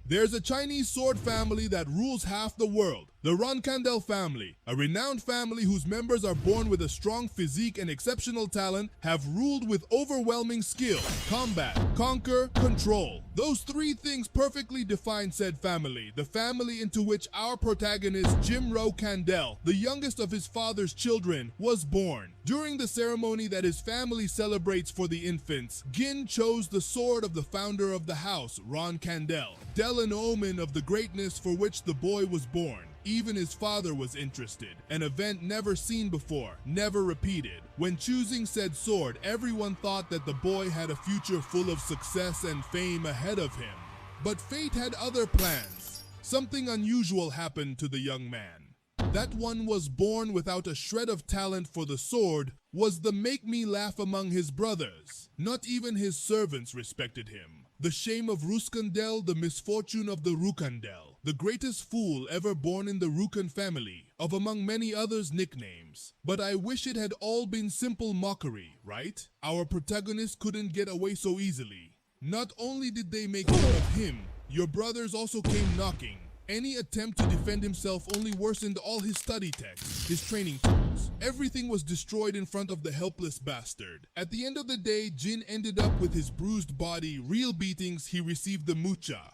There's a Chinese sword family that rules half the world. The Runcandel family, a renowned family whose members are born with a strong physique and exceptional talent, have ruled with overwhelming skill, combat, conquer, control. Those three things perfectly define said family, the family into which our protagonist Jin Runcandel, the youngest of his father's children, was born. During the ceremony that his family celebrates for the infants, Jin chose the sword of the founder of the house, Runcandel, an omen of the greatness for which the boy was born. Even his father was interested, an event never seen before, never repeated. When choosing said sword, everyone thought that the boy had a future full of success and fame ahead of him. But fate had other plans. Something unusual happened to the young man. That one was born without a shred of talent for the sword was the make-me-laugh among his brothers. Not even his servants respected him. The shame of Runcandel, the misfortune of the Runcandel, the greatest fool ever born in the Rucan family, of among many others nicknames. But I wish it had all been simple mockery, right? Our protagonist couldn't get away so easily. Not only did they make fun of him, your brothers also came knocking. Any attempt to defend himself only worsened all his study texts, his training tools. Everything was destroyed in front of the helpless bastard. At the end of the day, Jin ended up with his bruised body, real beatings he received the mucha.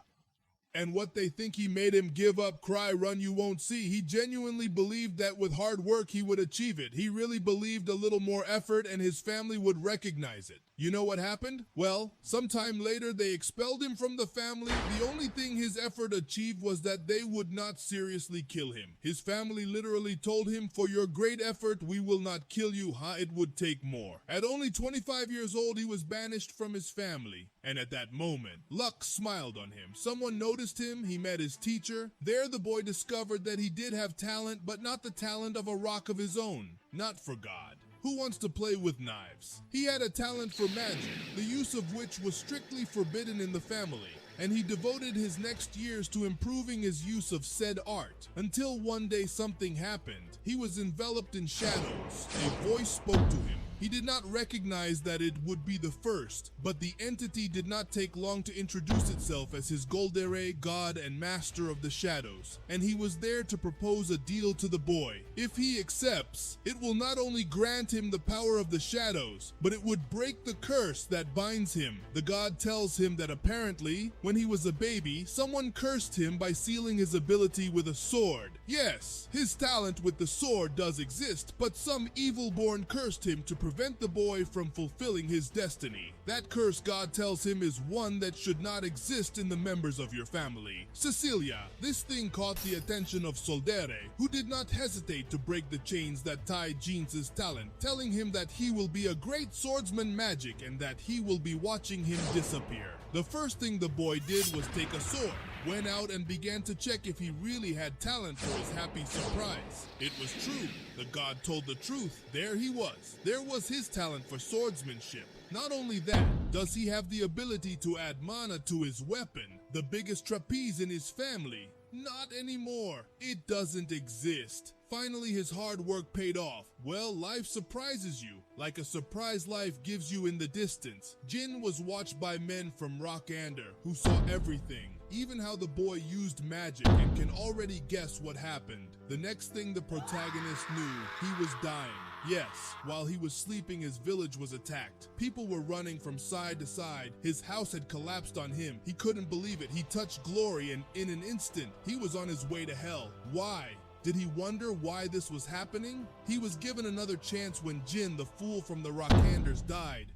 And what they think he made him give up, cry, run, you won't see. He genuinely believed that with hard work he would achieve it. He really believed a little more effort and his family would recognize it. You know what happened? Well, sometime later they expelled him from the family. The only thing his effort achieved was that they would not seriously kill him. His family literally told him, for your great effort, we will not kill you, it would take more. At only 25 years old, he was banished from his family. And at that moment, luck smiled on him. Someone noticed him, he met his teacher. There the boy discovered that he did have talent, but not the talent of a rock of his own. Not for God. Who wants to play with knives? He had a talent for magic, the use of which was strictly forbidden in the family, and he devoted his next years to improving his use of said art, until one day something happened. He was enveloped in shadows. A voice spoke to him. He did not recognize that it would be the first, but the entity did not take long to introduce itself as his Goldere, god and master of the shadows, and he was there to propose a deal to the boy. If he accepts, it will not only grant him the power of the shadows, but it would break the curse that binds him. The god tells him that apparently, when he was a baby, someone cursed him by sealing his ability with a sword. Yes, his talent with the sword does exist, but some evil-born cursed him to prevent the boy from fulfilling his destiny. That curse, God tells him, is one that should not exist in the members of your family. Cecilia, this thing caught the attention of Soldere, who did not hesitate to break the chains that tied Jeans' talent, telling him that he will be a great swordsman magic and that he will be watching him disappear. The first thing the boy did was take a sword, went out and began to check if he really had talent for his happy surprise. It was true. The god told the truth. There he was. There was his talent for swordsmanship. Not only that, does he have the ability to add mana to his weapon, the biggest trapeze in his family? Not anymore. It doesn't exist. Finally, his hard work paid off. Well, life surprises you, like a surprise life gives you in the distance. Jin was watched by men from Runcandel, who saw everything, even how the boy used magic, and can already guess what happened. The next thing the protagonist knew, he was dying. Yes, while he was sleeping, his village was attacked. People were running from side to side. His house had collapsed on him. He couldn't believe it. He touched glory, and in an instant, he was on his way to hell. Why? Did he wonder why this was happening? He was given another chance when Jin, the fool from the Runcanders, died.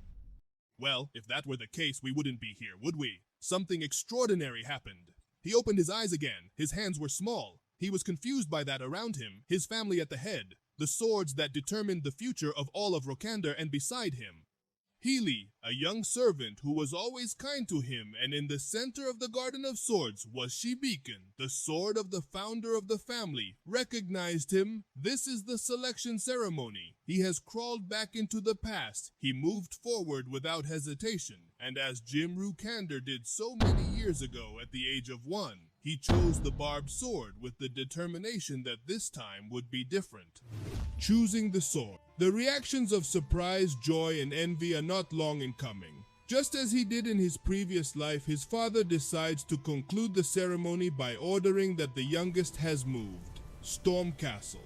Well, if that were the case, we wouldn't be here, would we? Something extraordinary happened. He opened his eyes again. His hands were small. He was confused by that around him, his family at the head, the swords that determined the future of all of Runcandel, and beside him, Healy, a young servant who was always kind to him, and in the center of the Garden of Swords was Shibiken, the sword of the founder of the family, recognized him. This is the selection ceremony. He has crawled back into the past. He moved forward without hesitation, and as Jin Runcandel did so many years ago at the age of 1, he chose the barbed sword with the determination that this time would be different. Choosing the sword. The reactions of surprise, joy, and envy are not long in coming. Just as he did in his previous life, his father decides to conclude the ceremony by ordering that the youngest has moved. Storm Castle.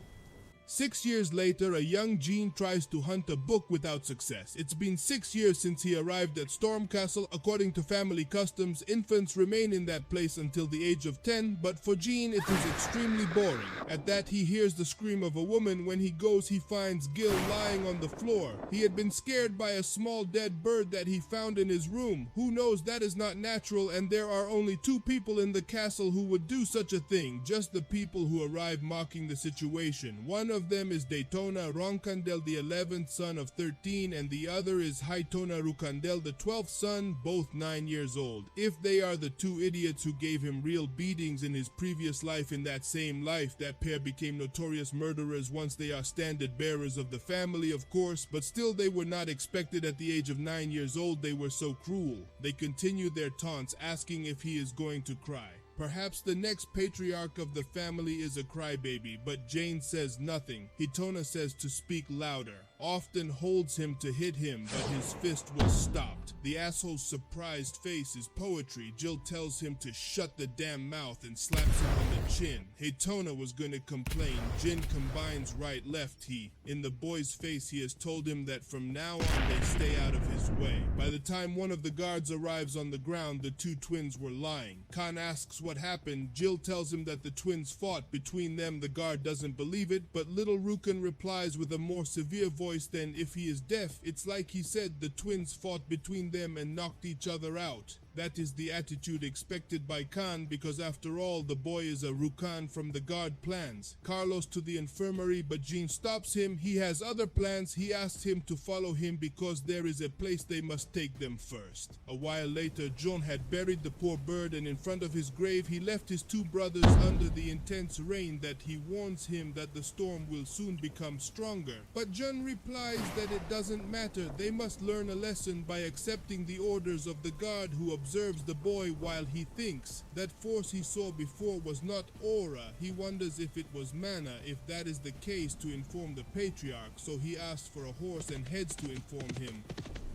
6 years later, a young Jin tries to hunt a book without success. It's been 6 years since he arrived at Storm Castle. According to family customs, infants remain in that place until the age of 10, but for Jin, it is extremely boring. At that, he hears the scream of a woman. When he goes, he finds Gil lying on the floor. He had been scared by a small dead bird that he found in his room. Who knows, that is not natural, and there are only 2 people in the castle who would do such a thing, just the people who arrive mocking the situation. One of them is Jin Runcandel, the 11th son of 13, and the other is Jin Runcandel, the 12th son, both 9 years old. If they are the 2 idiots who gave him real beatings in his previous life, in that same life, that pair became notorious murderers once they are standard bearers of the family, of course, but still they were not expected at the age of 9 years old. They were so cruel. They continue their taunts, asking if he is going to cry. Perhaps the next patriarch of the family is a crybaby, but Jane says nothing. Hitona says to speak louder, often holds him to hit him, but his fist was stopped. The asshole's surprised face is poetry. Jill tells him to shut the damn mouth and slaps him on the chin. Hitona was gonna complain. Jin combines right left. In the boy's face, he has told him that from now on they stay out of his way. By the time one of the guards arrives on the ground, the 2 twins were lying. Khan asks what happened. Jill tells him that the twins fought between them. The guard doesn't believe it, but little Rukan replies with a more severe voice than if he is deaf. It's like he said the twins fought between them and knocked each other out. That is the attitude expected by Khan, because after all, the boy is a Rukan from the guard plans. Carlos to the infirmary, but Jin stops him. He has other plans. He asks him to follow him because there is a place they must take them first. A while later, John had buried the poor bird, and in front of his grave, he left his 2 brothers under the intense rain that he warns him that the storm will soon become stronger. But John replies that it doesn't matter. They must learn a lesson by accepting the orders of the guard, who observes the boy while he thinks. That force he saw before was not aura. He wonders if it was mana. If that is the case, to inform the patriarch, so he asks for a horse and heads to inform him.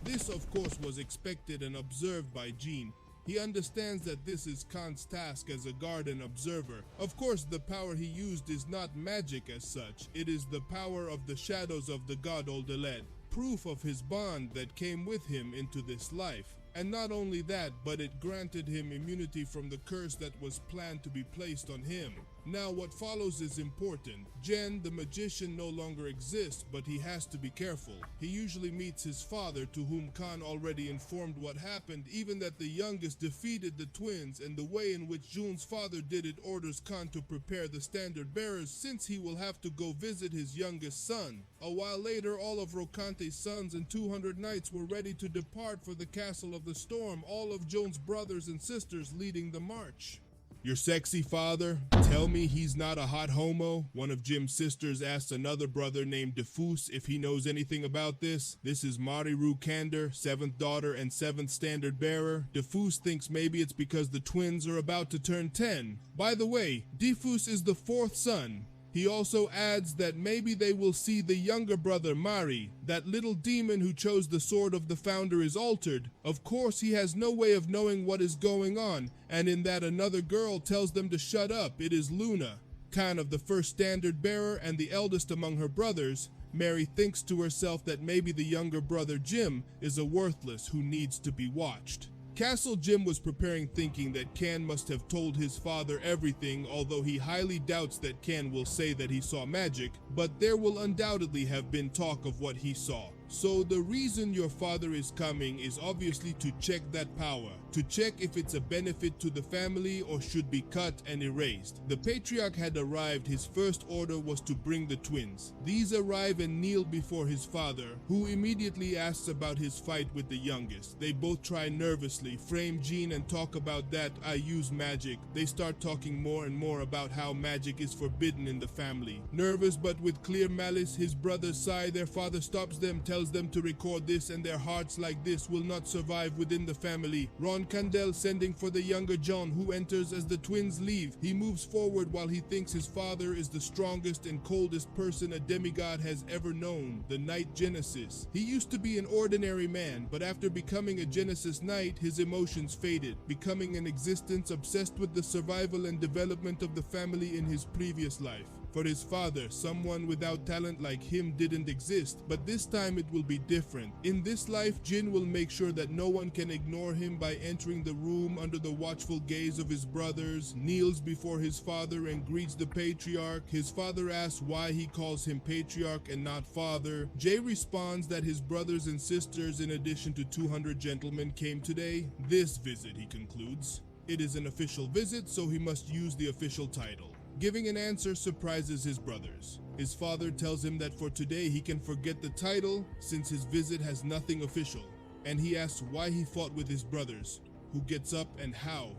This of course was expected and observed by Jin. He understands that this is Khan's task as a guard and observer. Of course, the power he used is not magic as such. It is the power of the shadows of the god Oldeled, proof of his bond that came with him into this life. And not only that, but it granted him immunity from the curse that was planned to be placed on him. Now what follows is important. Jen, the magician, no longer exists, but he has to be careful. He usually meets his father, to whom Khan already informed what happened, even that the youngest defeated the twins, and the way in which Jun's father did it orders Khan to prepare the standard bearers, since he will have to go visit his youngest son. A while later, all of Rokante's sons and 200 knights were ready to depart for the Castle of the Storm, all of Joan's brothers and sisters leading the march. Your sexy father? Tell me he's not a hot homo? One of Jim's sisters asks another brother named Defus if he knows anything about this. This is Mari Runcandel, 7th daughter and 7th standard bearer. Defus thinks maybe it's because the twins are about to turn 10. By the way, Defus is the 4th son. He also adds that maybe they will see the younger brother Mari. That little demon who chose the sword of the founder is altered. Of course, he has no way of knowing what is going on, and in that another girl tells them to shut up. It is Luna, Khan of the 1st standard bearer and the eldest among her brothers. Mary thinks to herself that maybe the younger brother Jim is a worthless who needs to be watched. Castle Jim was preparing, thinking that Kan must have told his father everything, although he highly doubts that Kan will say that he saw magic, but there will undoubtedly have been talk of what he saw. So the reason your father is coming is obviously to check that power, to check if it's a benefit to the family or should be cut and erased. The patriarch had arrived. His first order was to bring the twins. These arrive and kneel before his father, who immediately asks about his fight with the youngest. They both try nervously, frame Jean and talk about that. I use magic. They start talking more and more about how magic is forbidden in the family. Nervous but with clear malice, his brothers sigh. Their father stops them, tells them to record this, and their hearts like this will not survive within the family. Ron Runcandel sending for the younger John, who enters as the twins leave. He moves forward while he thinks his father is the strongest and coldest person a demigod has ever known, the Knight Genesis. He used to be an ordinary man, but after becoming a Genesis Knight, his emotions faded, becoming an existence obsessed with the survival and development of the family in his previous life. For his father, someone without talent like him didn't exist, but this time it will be different. In this life, Jin will make sure that no one can ignore him by entering the room under the watchful gaze of his brothers, kneels before his father and greets the patriarch. His father asks why he calls him patriarch and not father. Jay responds that his brothers and sisters, in addition to 200 gentlemen, came today. This visit, he concludes. It is an official visit, so he must use the official title. Giving an answer surprises his brothers. His father tells him that for today he can forget the title since his visit has nothing official, and he asks why he fought with his brothers, who gets up and how.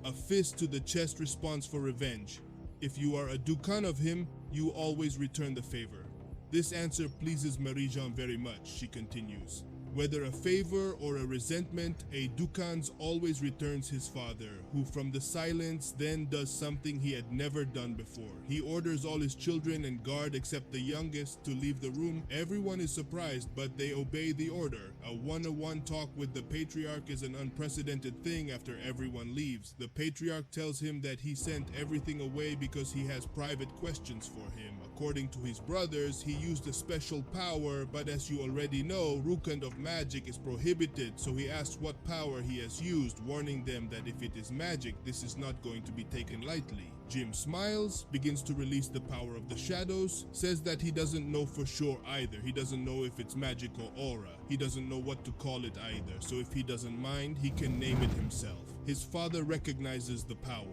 A fist to the chest responds for revenge. If you are a dukan of him, you always return the favor. This answer pleases Marie-Jean very much, she continues. Whether a favor or a resentment, a Dukans always returns his father, who from the silence then does something he had never done before. He orders all his children and guard except the youngest to leave the room. Everyone is surprised, but they obey the order. A one-on-one talk with the patriarch is an unprecedented thing after everyone leaves. The patriarch tells him that he sent everything away because he has private questions for him. According to his brothers, he used a special power, but as you already know, Rukand of magic is prohibited, so he asks what power he has used, warning them that if it is magic, this is not going to be taken lightly. Jim smiles, begins to release the power of the shadows, says that he doesn't know for sure either. He doesn't know if it's magic or aura. He doesn't know what to call it either, so if he doesn't mind, he can name it himself. His father recognizes the power.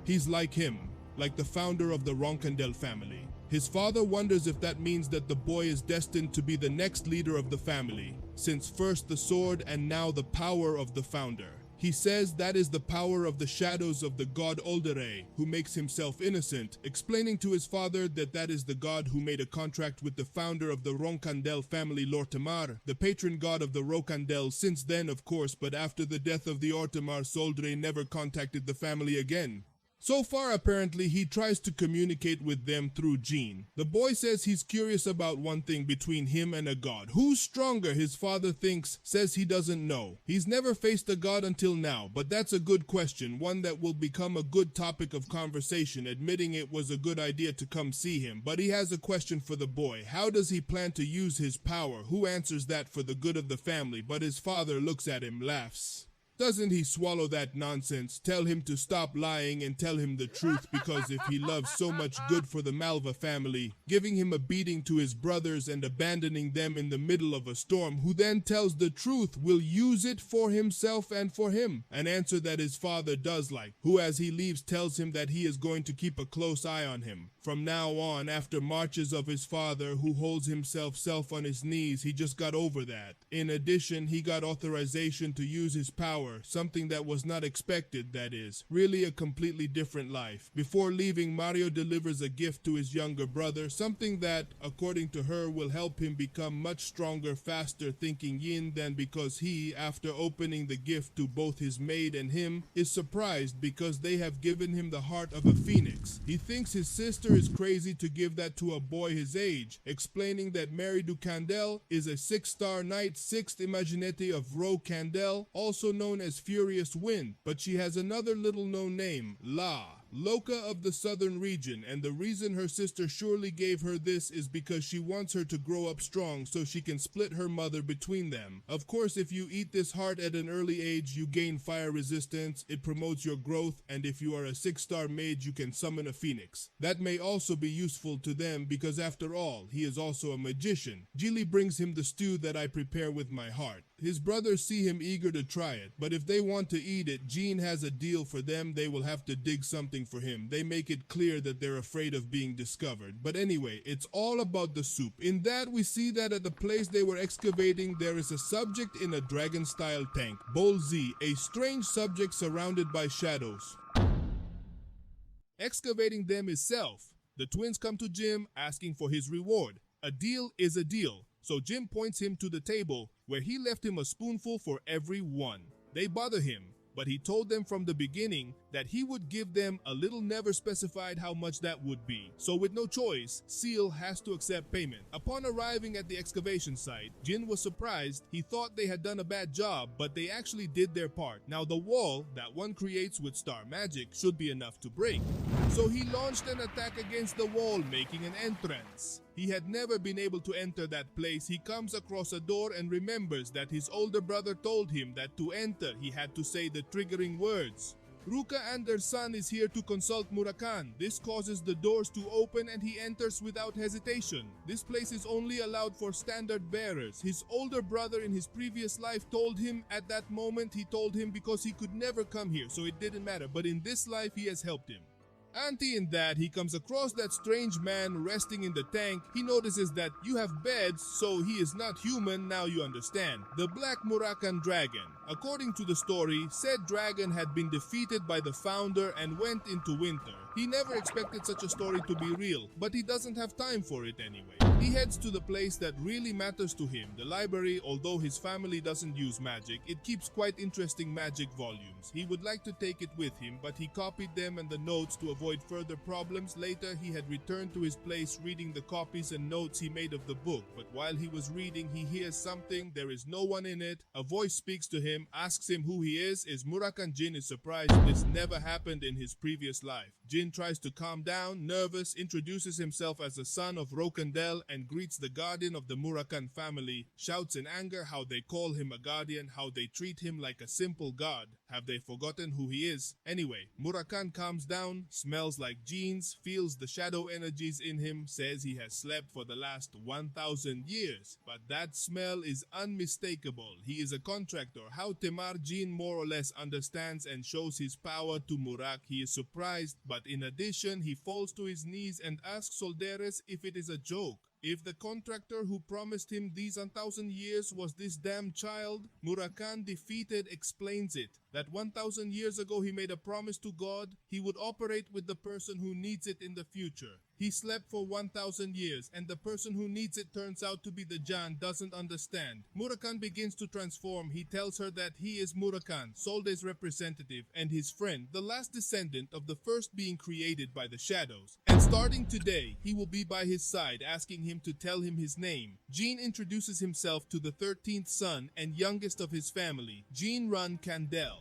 He's like him, like the founder of the Runcandel family. His father wonders if that means that the boy is destined to be the next leader of the family, since first the sword and now the power of the founder. He says that is the power of the shadows of the god Oldere, who makes himself innocent, explaining to his father that that is the god who made a contract with the founder of the Runcandel family, Lortemar, the patron god of the Runcandel since then, of course, but after the death of the Ortemar, Soldre never contacted the family again. So far, apparently, he tries to communicate with them through Jin. The boy says he's curious about one thing between him and a god. Who's stronger, his father thinks, says he doesn't know. He's never faced a god until now, but that's a good question, one that will become a good topic of conversation, admitting it was a good idea to come see him. But he has a question for the boy. How does he plan to use his power? Who answers that for the good of the family? But his father looks at him, laughs. Doesn't he swallow that nonsense? Tell him to stop lying and tell him the truth, because if he loves so much good for the Malva family, giving him a beating to his brothers and abandoning them in the middle of a storm, who then tells the truth, will use it for himself and for him. An answer that his father does like, who as he leaves tells him that he is going to keep a close eye on him. From now on, after marches of his father, who holds himself on his knees, he just got over that. In addition, he got authorization to use his power, something that was not expected, that is. Really a completely different life. Before leaving, Mario delivers a gift to his younger brother, something that, according to her, will help him become much stronger, faster thinking yin than because he, after opening the gift to both his maid and him, is surprised because they have given him the heart of a phoenix. He thinks his sister is crazy to give that to a boy his age, explaining that Mary Runcandel is a 6-star knight, 6th imaginete of Runcandel, also known as Furious Wind, but she has another little known name, La, Loka of the southern region, and the reason her sister surely gave her this is because she wants her to grow up strong so she can split her mother between them. Of course, if you eat this heart at an early age, you gain fire resistance, it promotes your growth, and if you are a 6-star mage, you can summon a phoenix. That may also be useful to them because after all, he is also a magician. Jili brings him the stew that I prepare with my heart. His brothers see him eager to try it, but if they want to eat it, Jin has a deal for them. They will have to dig something for him. They make it clear that they're afraid of being discovered. But anyway, it's all about the soup. In that, we see that at the place they were excavating, there is a subject in a dragon-style tank, Bol Z, a strange subject surrounded by shadows. Excavating them is Self. The twins come to Jim asking for his reward. A deal is a deal. So Jim points him to the table where he left him a spoonful for every one. They bother him. but he told them from the beginning that he would give them a little, never specified how much that would be. So with no choice, Seal has to accept payment. Upon arriving at the excavation site, Jin was surprised. He thought they had done a bad job, but they actually did their part. Now the wall that one creates with star magic should be enough to break. So he launched an attack against the wall, making an entrance. He had never been able to enter that place. He comes across a door and remembers that his older brother told him that to enter, he had to say the triggering words. Ruka and their son is here to consult Murakan. This causes the doors to open and he enters without hesitation. This place is only allowed for standard bearers. His older brother in his previous life told him at that moment, he told him because he could never come here, so it didn't matter. But in this life, he has helped him. Anti in that, he comes across that strange man resting in the tank. He notices that you have beds, so he is not human. Now you understand. The Black Murakan Dragon. According to the story, said dragon had been defeated by the founder and went into winter. He never expected such a story to be real, but he doesn't have time for it anyway. He heads to the place that really matters to him, the library. Although his family doesn't use magic, it keeps quite interesting magic volumes. He would like to take it with him, but he copied them and the notes to avoid further problems. Later, he had returned to his place reading the copies and notes he made of the book, but while he was reading, he hears something. There is no one in it. A voice speaks to him, asks him who he is Murakan. Jin is surprised. This never happened in his previous life. Jin tries to calm down, nervous, introduces himself as the son of Runcandel and greets the guardian of the Murakan family, shouts in anger how they call him a guardian, how they treat him like a simple god. Have they forgotten who he is? Anyway, Murakan calms down, smells like jeans, feels the shadow energies in him, says he has slept for the last 1,000 years. But that smell is unmistakable. He is a contractor. How Temar Jin more or less understands and shows his power to Murak. He is surprised, but in addition, he falls to his knees and asks Solderes if it is a joke. If the contractor who promised him these 1,000 years was this damn child, Murakan defeated explains it. That 1,000 years ago he made a promise to God he would operate with the person who needs it in the future. He slept for 1,000 years and the person who needs it turns out to be the Jan doesn't understand. Murakan begins to transform. He tells her that he is Murakan, Solde's representative and his friend, the last descendant of the first being created by the shadows. And starting today, he will be by his side asking him to tell him his name. Jin introduces himself to the 13th son and youngest of his family, Jin Runcandel.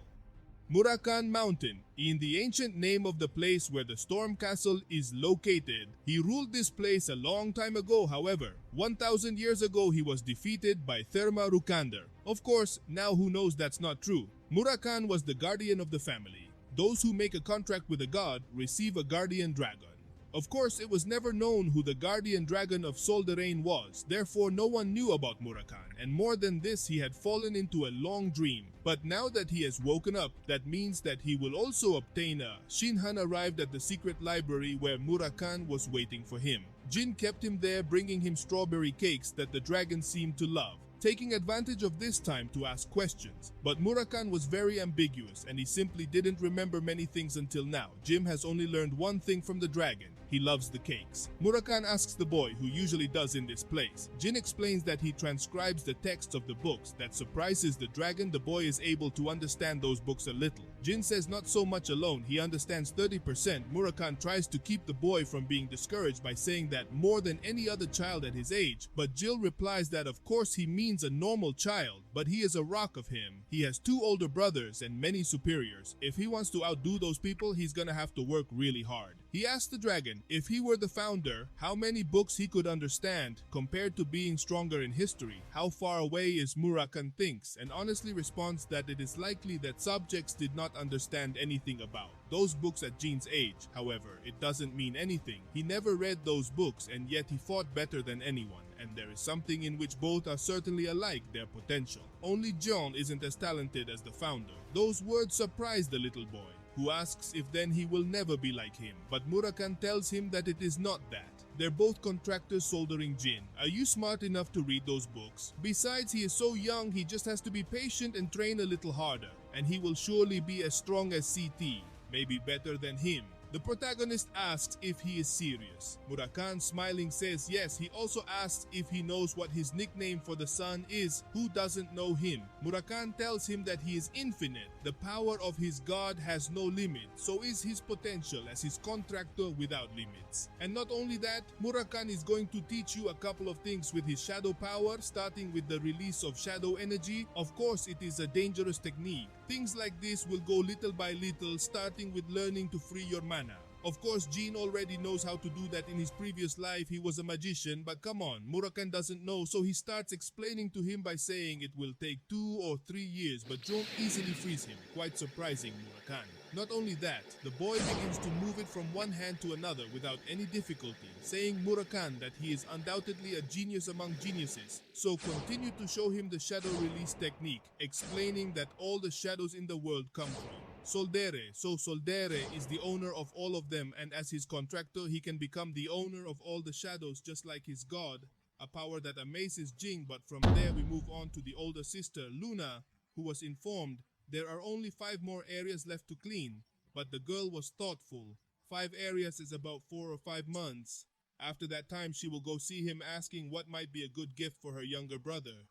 Murakan Mountain, in the ancient name of the place where the Storm Castle is located. He ruled this place a long time ago. However, 1,000 years ago he was defeated by Therma Rukander. Of course, now who knows that's not true. Murakan was the guardian of the family. Those who make a contract with a god receive a guardian dragon. Of course, it was never known who the guardian dragon of Solderain was, therefore no one knew about Murakan, and more than this, he had fallen into a long dream. But now that he has woken up, that means that he will also obtain a Shinhan arrived at the secret library where Murakan was waiting for him. Jin kept him there, bringing him strawberry cakes that the dragon seemed to love, taking advantage of this time to ask questions. But Murakan was very ambiguous and he simply didn't remember many things until now. Jim has only learned one thing from the dragon. He loves the cakes. Murakan asks the boy who usually does in this place. Jin explains that he transcribes the texts of the books. That surprises the dragon. The boy is able to understand those books a little. Jin says not so much alone. He understands 30%. Murakan tries to keep the boy from being discouraged by saying that more than any other child at his age. But Jill replies that of course he means a normal child, but he is a rock of him. He has 2 older brothers and many superiors. If he wants to outdo those people, he's gonna have to work really hard. He asked the dragon if he were the founder, how many books he could understand compared to being stronger in history. How far away is Murakan thinks, and honestly responds that it is likely that subjects did not understand anything about those books at Jin's age. However, it doesn't mean anything. He never read those books and yet he fought better than anyone. And there is something in which both are certainly alike, their potential. Only John isn't as talented as the founder. Those words surprise the little boy, who asks if then he will never be like him. But Murakan tells him that it is not that. They're both contractors soldering Jin. Are you smart enough to read those books? Besides, he is so young, he just has to be patient and train a little harder. And he will surely be as strong as CT, maybe better than him. The protagonist asks if he is serious. Murakan, smiling, says yes. He also asks if he knows what his nickname for the sun is. Who doesn't know him? Murakan tells him that he is infinite. The power of his god has no limit. So is his potential as his contractor without limits. And not only that, Murakan is going to teach you a couple of things with his shadow power, starting with the release of shadow energy. Of course, it is a dangerous technique. Things like this will go little by little, starting with learning to free your mana. Of course, Jin already knows how to do that in his previous life. He was a magician, but come on, Murakan doesn't know, so he starts explaining to him by saying it will take 2 or 3 years, but Jong easily frees him. Quite surprising, Murakan. Not only that, the boy begins to move it from one hand to another without any difficulty, saying Murakan that he is undoubtedly a genius among geniuses. So continue to show him the shadow release technique, explaining that all the shadows in the world come from Soldere. So Soldere is the owner of all of them, and as his contractor, he can become the owner of all the shadows just like his god, a power that amazes Jing. But from there we move on to the older sister, Luna, who was informed there are only 5 more areas left to clean, but the girl was thoughtful. 5 areas is about 4 or 5 months. After that time, she will go see him, asking what might be a good gift for her younger brother.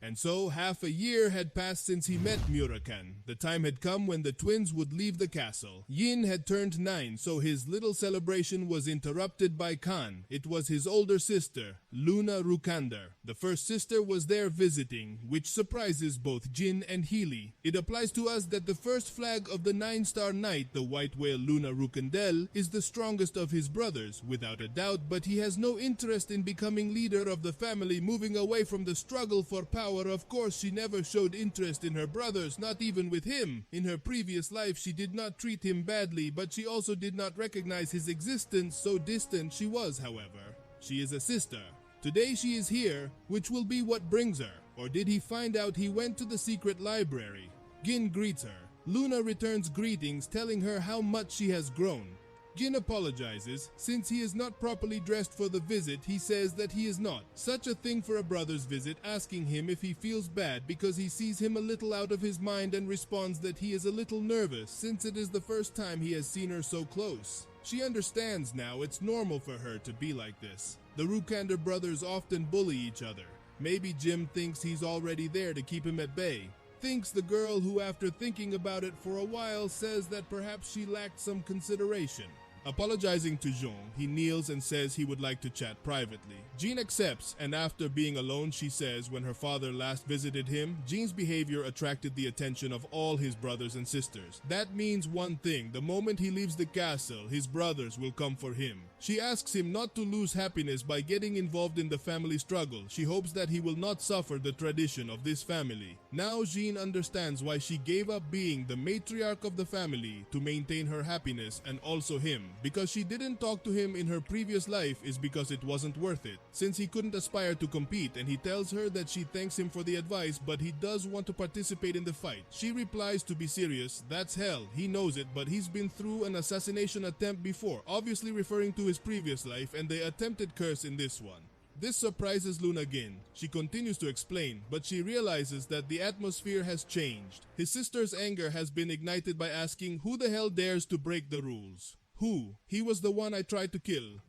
And so, half a year had passed since he met Murakan. The time had come when the twins would leave the castle. Yin had turned 9, so his little celebration was interrupted by Khan. It was his older sister, Luna Runcandel. The first sister was there visiting, which surprises both Jin and Healy. It applies to us that the first flag of the 9-star knight, the white whale Luna Runcandel, is the strongest of his brothers, without a doubt, but he has no interest in becoming leader of the family, moving away from the struggle for power. Of course, she never showed interest in her brothers, not even with him. In her previous life, she did not treat him badly, but she also did not recognize his existence, so distant she was, however. She is a sister. Today she is here, which will be what brings her. Or did he find out he went to the secret library? Gin greets her. Luna returns greetings, telling her how much she has grown. Jin apologizes. Since he is not properly dressed for the visit, he says that he is not. Such a thing for a brother's visit, asking him if he feels bad because he sees him a little out of his mind, and responds that he is a little nervous since it is the first time he has seen her so close. She understands now it's normal for her to be like this. The Runcandel brothers often bully each other. Maybe Jim thinks he's already there to keep him at bay. Thinks the girl who, after thinking about it for a while, says that perhaps she lacked some consideration. Apologizing to Zhong, he kneels and says he would like to chat privately. Jean accepts, and after being alone, she says when her father last visited him, Jean's behavior attracted the attention of all his brothers and sisters. That means one thing: the moment he leaves the castle, his brothers will come for him. She asks him not to lose happiness by getting involved in the family struggle. She hopes that he will not suffer the tradition of this family. Now Jean understands why she gave up being the matriarch of the family to maintain her happiness and also him. Because she didn't talk to him in her previous life is because it wasn't worth it, since he couldn't aspire to compete, and he tells her that she thanks him for the advice, but he does want to participate in the fight. She replies to be serious. That's hell, he knows it, but he's been through an assassination attempt before, obviously referring to his previous life and the attempted curse in this one. This surprises Luna again. She continues to explain, but she realizes that the atmosphere has changed. His sister's anger has been ignited by asking, who the hell dares to break the rules? Who? He was the one I tried to kill.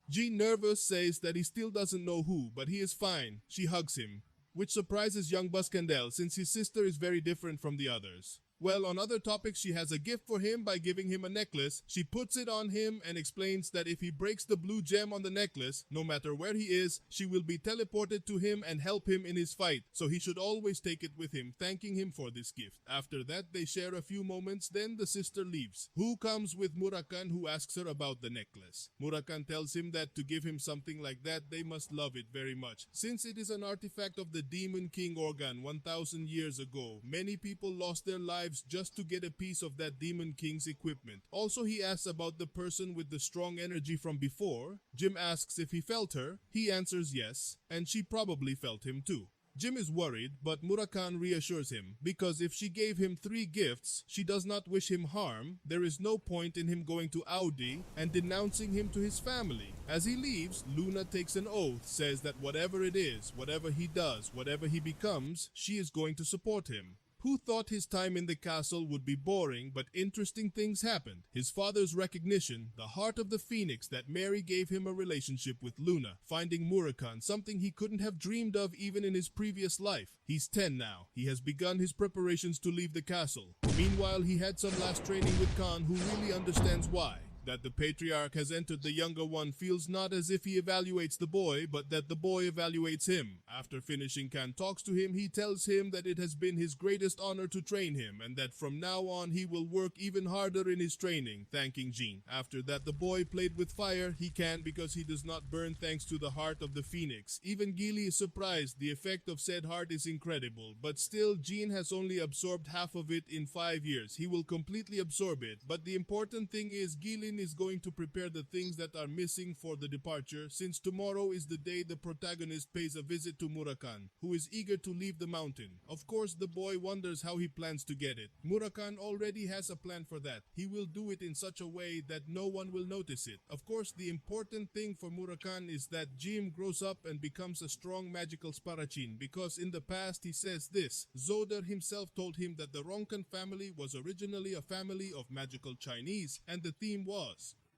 Jean, nervous, says that he still doesn't know who, but he is fine. She hugs him, which surprises young Runcandel since his sister is very different from the others. Well, on other topics, she has a gift for him by giving him a necklace. She puts it on him and explains that if he breaks the blue gem on the necklace, no matter where he is, she will be teleported to him and help him in his fight, so he should always take it with him, thanking him for this gift. After that, they share a few moments, then the sister leaves. Who comes with Murakan, who asks her about the necklace. Murakan tells him that to give him something like that, they must love it very much. Since it is an artifact of the Demon King organ 1,000 years ago, many people lost their lives just to get a piece of that Demon King's equipment. Also, he asks about the person with the strong energy from before. Jim asks if he felt her. He answers yes, and she probably felt him too. Jim is worried, but Murakan reassures him, because if she gave him 3 gifts, she does not wish him harm. There is no point in him going to Audi and denouncing him to his family. As he leaves, Luna takes an oath, says that whatever it is, whatever he does, whatever he becomes, she is going to support him. who thought his time in the castle would be boring, but interesting things happened. His father's recognition, the heart of the phoenix that Mary gave him, a relationship with Luna, finding Murakan, something he couldn't have dreamed of even in his previous life. He's 10 now. He has begun his preparations to leave the castle. Meanwhile, he had some last training with Khan, who really understands why. That the patriarch has entered the younger one feels not as if he evaluates the boy, but that the boy evaluates him. After finishing, Khan talks to him. He tells him that it has been his greatest honor to train him, and that from now on he will work even harder in his training, thanking Jin. After that, the boy played with fire. He can't because he does not burn thanks to the heart of the phoenix. Even Gili is surprised. The effect of said heart is incredible, but still Jin has only absorbed half of it in 5 years. He will completely absorb it, but the important thing is Gili is going to prepare the things that are missing for the departure, since tomorrow is the day the protagonist pays a visit to Murakan, who is eager to leave the mountain. Of course, the boy wonders how he plans to get it. Murakan already has a plan for that. He will do it in such a way that no one will notice it. Of course, the important thing for Murakan is that Jim grows up and becomes a strong magical sparachin, because in the past he says this. Zoder himself told him that the Ronkan family was originally a family of magical Chinese, and the theme was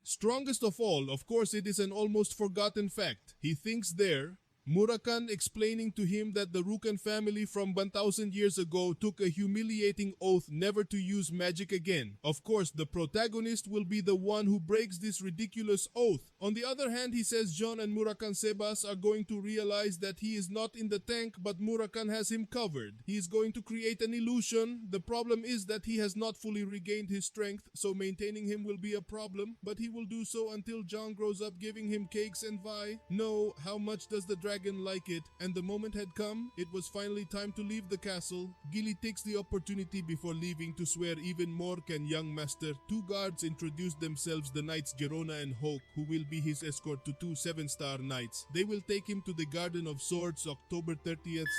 strongest of all. Of course, it is an almost forgotten fact. He thinks there, Murakan explaining to him that the Rukan family from 1000 years ago took a humiliating oath never to use magic again. Of course, the protagonist will be the one who breaks this ridiculous oath. On the other hand, he says John and Murakan Sebas are going to realize that he is not in the tank, but Murakan has him covered. He is going to create an illusion. The problem is that he has not fully regained his strength, so maintaining him will be a problem, but he will do so until John grows up, giving him cakes and Vi. No, how much does the dragon like it? And the moment had come. It was finally time to leave the castle. Gili takes the opportunity before leaving to swear even more can Youngmaster. 2 guards introduce themselves, the knights Gerona and Hoke, who will be his escort to 2 7-star knights. They will take him to the Garden of Swords, October 30th,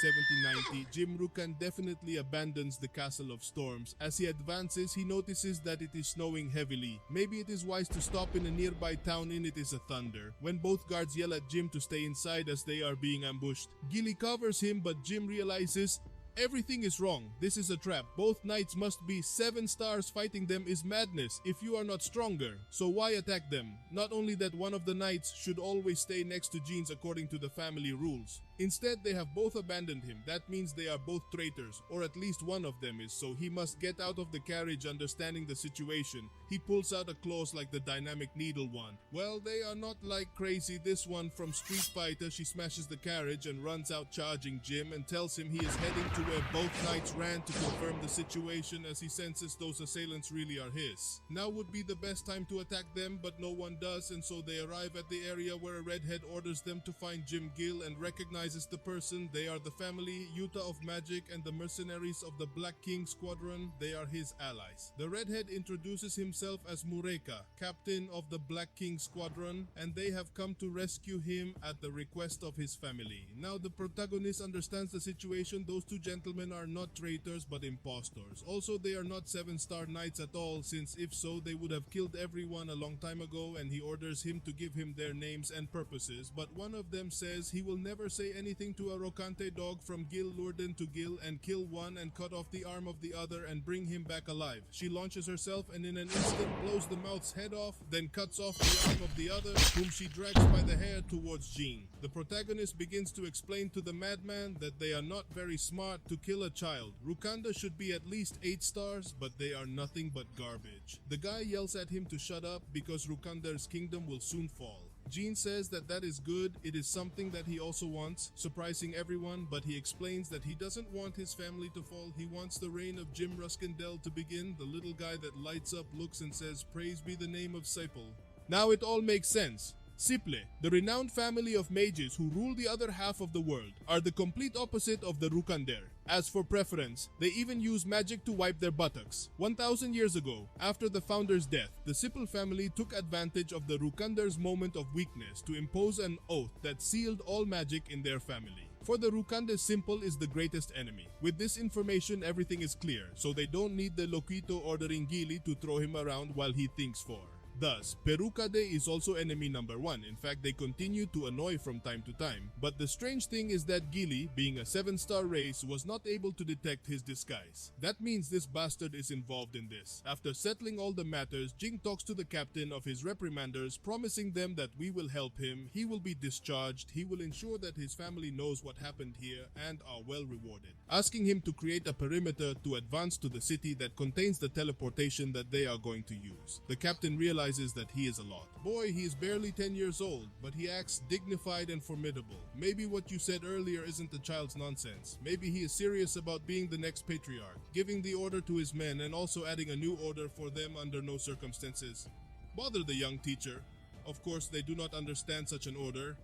1790. Jin Runcandel definitely abandons the Castle of Storms. As he advances, he notices that it is snowing heavily. Maybe it is wise to stop in a nearby town. In it is a thunder. When both guards yell at Jim to stay inside as they are being ambushed, Gili covers him, but Jim realizes everything is wrong. This is a trap. Both knights must be 7 stars. Fighting them is madness if you are not stronger. So why attack them? Not only that, one of the knights should always stay next to Jin's according to the family rules. Instead, they have both abandoned him. That means they are both traitors, or at least one of them is, so he must get out of the carriage. Understanding the situation, he pulls out a claws like the dynamic needle one. Well, they are not like crazy. This one from Street Fighter, she smashes the carriage and runs out charging Jim and tells him he is heading to where both knights ran to confirm the situation, as he senses those assailants really are his. Now would be the best time to attack them, but no one does, and so they arrive at the area where a redhead orders them to find Jim Gill and recognize the person. They are the family Yuta of Magic and the mercenaries of the Black King Squadron. They are his allies. The redhead introduces himself as Mureka, captain of the Black King Squadron, and they have come to rescue him at the request of his family. Now the protagonist understands the situation. Those 2 gentlemen are not traitors but impostors. Also, they are not 7-star knights at all, since if so, they would have killed everyone a long time ago, and he orders him to give him their names and purposes. But one of them says he will never say anything to a Rocante dog from Gil Lurden to Gil, and kill one and cut off the arm of the other and bring him back alive. She launches herself and in an instant blows the mouth's head off, then cuts off the arm of the other, whom she drags by the hair towards Jin. The protagonist begins to explain to the madman that they are not very smart to kill a child. Rukanda should be at least 8 stars, but they are nothing but garbage. The guy yells at him to shut up because Rukanda's kingdom will soon fall. Jin says that that is good. It is something that he also wants, surprising everyone, but he explains that he doesn't want his family to fall. He wants the reign of Jin Runcandel to begin. The little guy that lights up looks and says, "Praise be the name of Sipel." Now it all makes sense. Siple, the renowned family of mages who rule the other half of the world, are the complete opposite of the Rukander. As for preference, they even use magic to wipe their buttocks. 1000 years ago, after the founder's death, the Siple family took advantage of the Rukander's moment of weakness to impose an oath that sealed all magic in their family. For the Rukande, Simple is the greatest enemy. With this information, everything is clear, so they don't need the Loquito ordering Gili to throw him around while he thinks for. Thus, Perukade is also enemy number 1. In fact, they continue to annoy from time to time. But the strange thing is that Gili, being a 7-star race, was not able to detect his disguise. That means this bastard is involved in this. After settling all the matters, Jing talks to the captain of his reprimanders, promising them that we will help him, he will be discharged, he will ensure that his family knows what happened here and are well rewarded. Asking him to create a perimeter to advance to the city that contains the teleportation that they are going to use. The captain realizes that he is a lot. Boy, he is barely 10 years old, but he acts dignified and formidable. Maybe what you said earlier isn't a child's nonsense. Maybe he is serious about being the next patriarch, giving the order to his men and also adding a new order for them under no circumstances. Bother the young teacher. Of course, they do not understand such an order,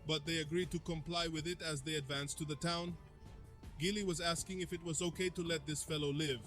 but they agree to comply with it as they advance to the town. Gili was asking if it was okay to let this fellow live.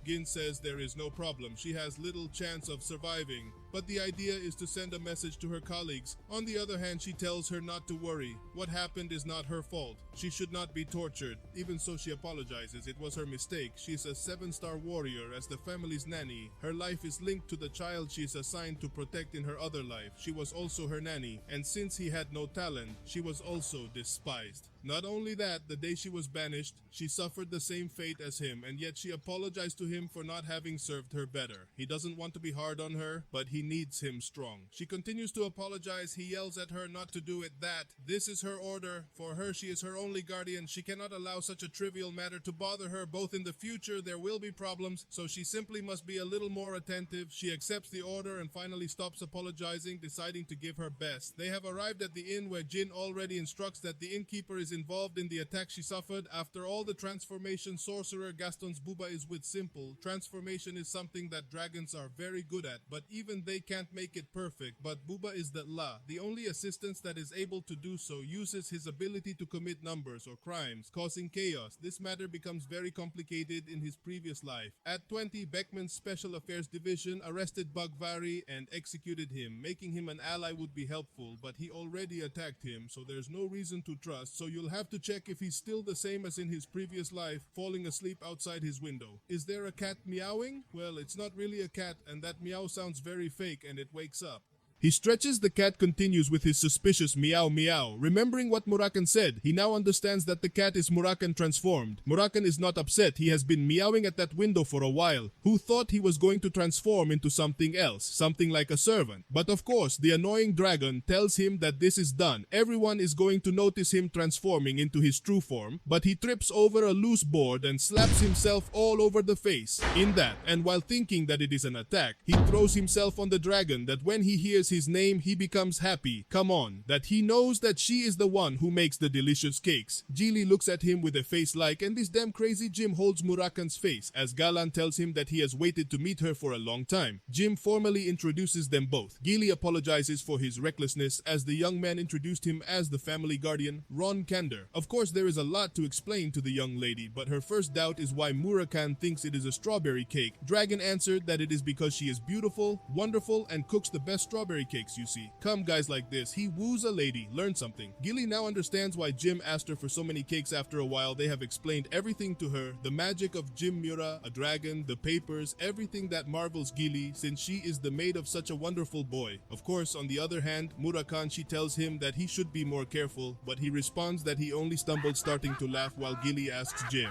Gin says there is no problem, she has little chance of surviving, but the idea is to send a message to her colleagues. On the other hand, she tells her not to worry. What happened is not her fault. She should not be tortured. Even so, she apologizes. It was her mistake. She is a 7-star warrior as the family's nanny. Her life is linked to the child she is assigned to protect in her other life. She was also her nanny, and since he had no talent, she was also despised. Not only that, the day she was banished, she suffered the same fate as him, and yet she apologized to him for not having served her better. He doesn't want to be hard on her, but he needs him strong. She continues to apologize. He yells at her not to do it, that this is her order. For her, she is her only guardian. She cannot allow such a trivial matter to bother her. Both in the future, there will be problems, so she simply must be a little more attentive. She accepts the order and finally stops apologizing, deciding to give her best. They have arrived at the inn where Jin already instructs that the innkeeper is involved in the attack she suffered. After all, the transformation sorcerer Gaston's Booba is with simple. Transformation is something that dragons are very good at, but even they can't make it perfect. But Booba is the the only assistance that is able to do so, uses his ability to commit numbers or crimes, causing chaos. This matter becomes very complicated in his previous life. At 20, Beckman's Special Affairs Division arrested Bugvari and executed him. Making him an ally would be helpful, but he already attacked him, so there's no reason to trust. So you'll have to check if he's still the same as in his previous life, falling asleep outside his window. Is there a cat meowing? Well, it's not really a cat, and that meow sounds very fake and it wakes up. He stretches, the cat continues with his suspicious meow meow. Remembering what Murakan said, he now understands that the cat is Murakan transformed. Murakan is not upset, he has been meowing at that window for a while. Who thought he was going to transform into something else, something like a servant? But of course, the annoying dragon tells him that this is done. Everyone is going to notice him transforming into his true form, but he trips over a loose board and slaps himself all over the face. In that, and while thinking that it is an attack, he throws himself on the dragon that when he hears his name, he becomes happy. Come on, that he knows that she is the one who makes the delicious cakes. Gili looks at him with a face like, and this damn crazy Jim holds Murakan's face as Galan tells him that he has waited to meet her for a long time. Jim formally introduces them both. Gili apologizes for his recklessness as the young man introduced him as the family guardian, Runcandel. Of course, there is a lot to explain to the young lady, but her first doubt is why Murakan thinks it is a strawberry cake. Dragon answered that it is because she is beautiful, wonderful, and cooks the best strawberry cakes, you see. Come guys like this, he woos a lady, learn something. Gili now understands why Jim asked her for so many cakes. After a while, they have explained everything to her, the magic of Jim Mura, a dragon, the papers, everything that marvels Gili since she is the maid of such a wonderful boy. Of course, on the other hand, Murakan, she tells him that he should be more careful, but he responds that he only stumbled, starting to laugh while Gili asks Jim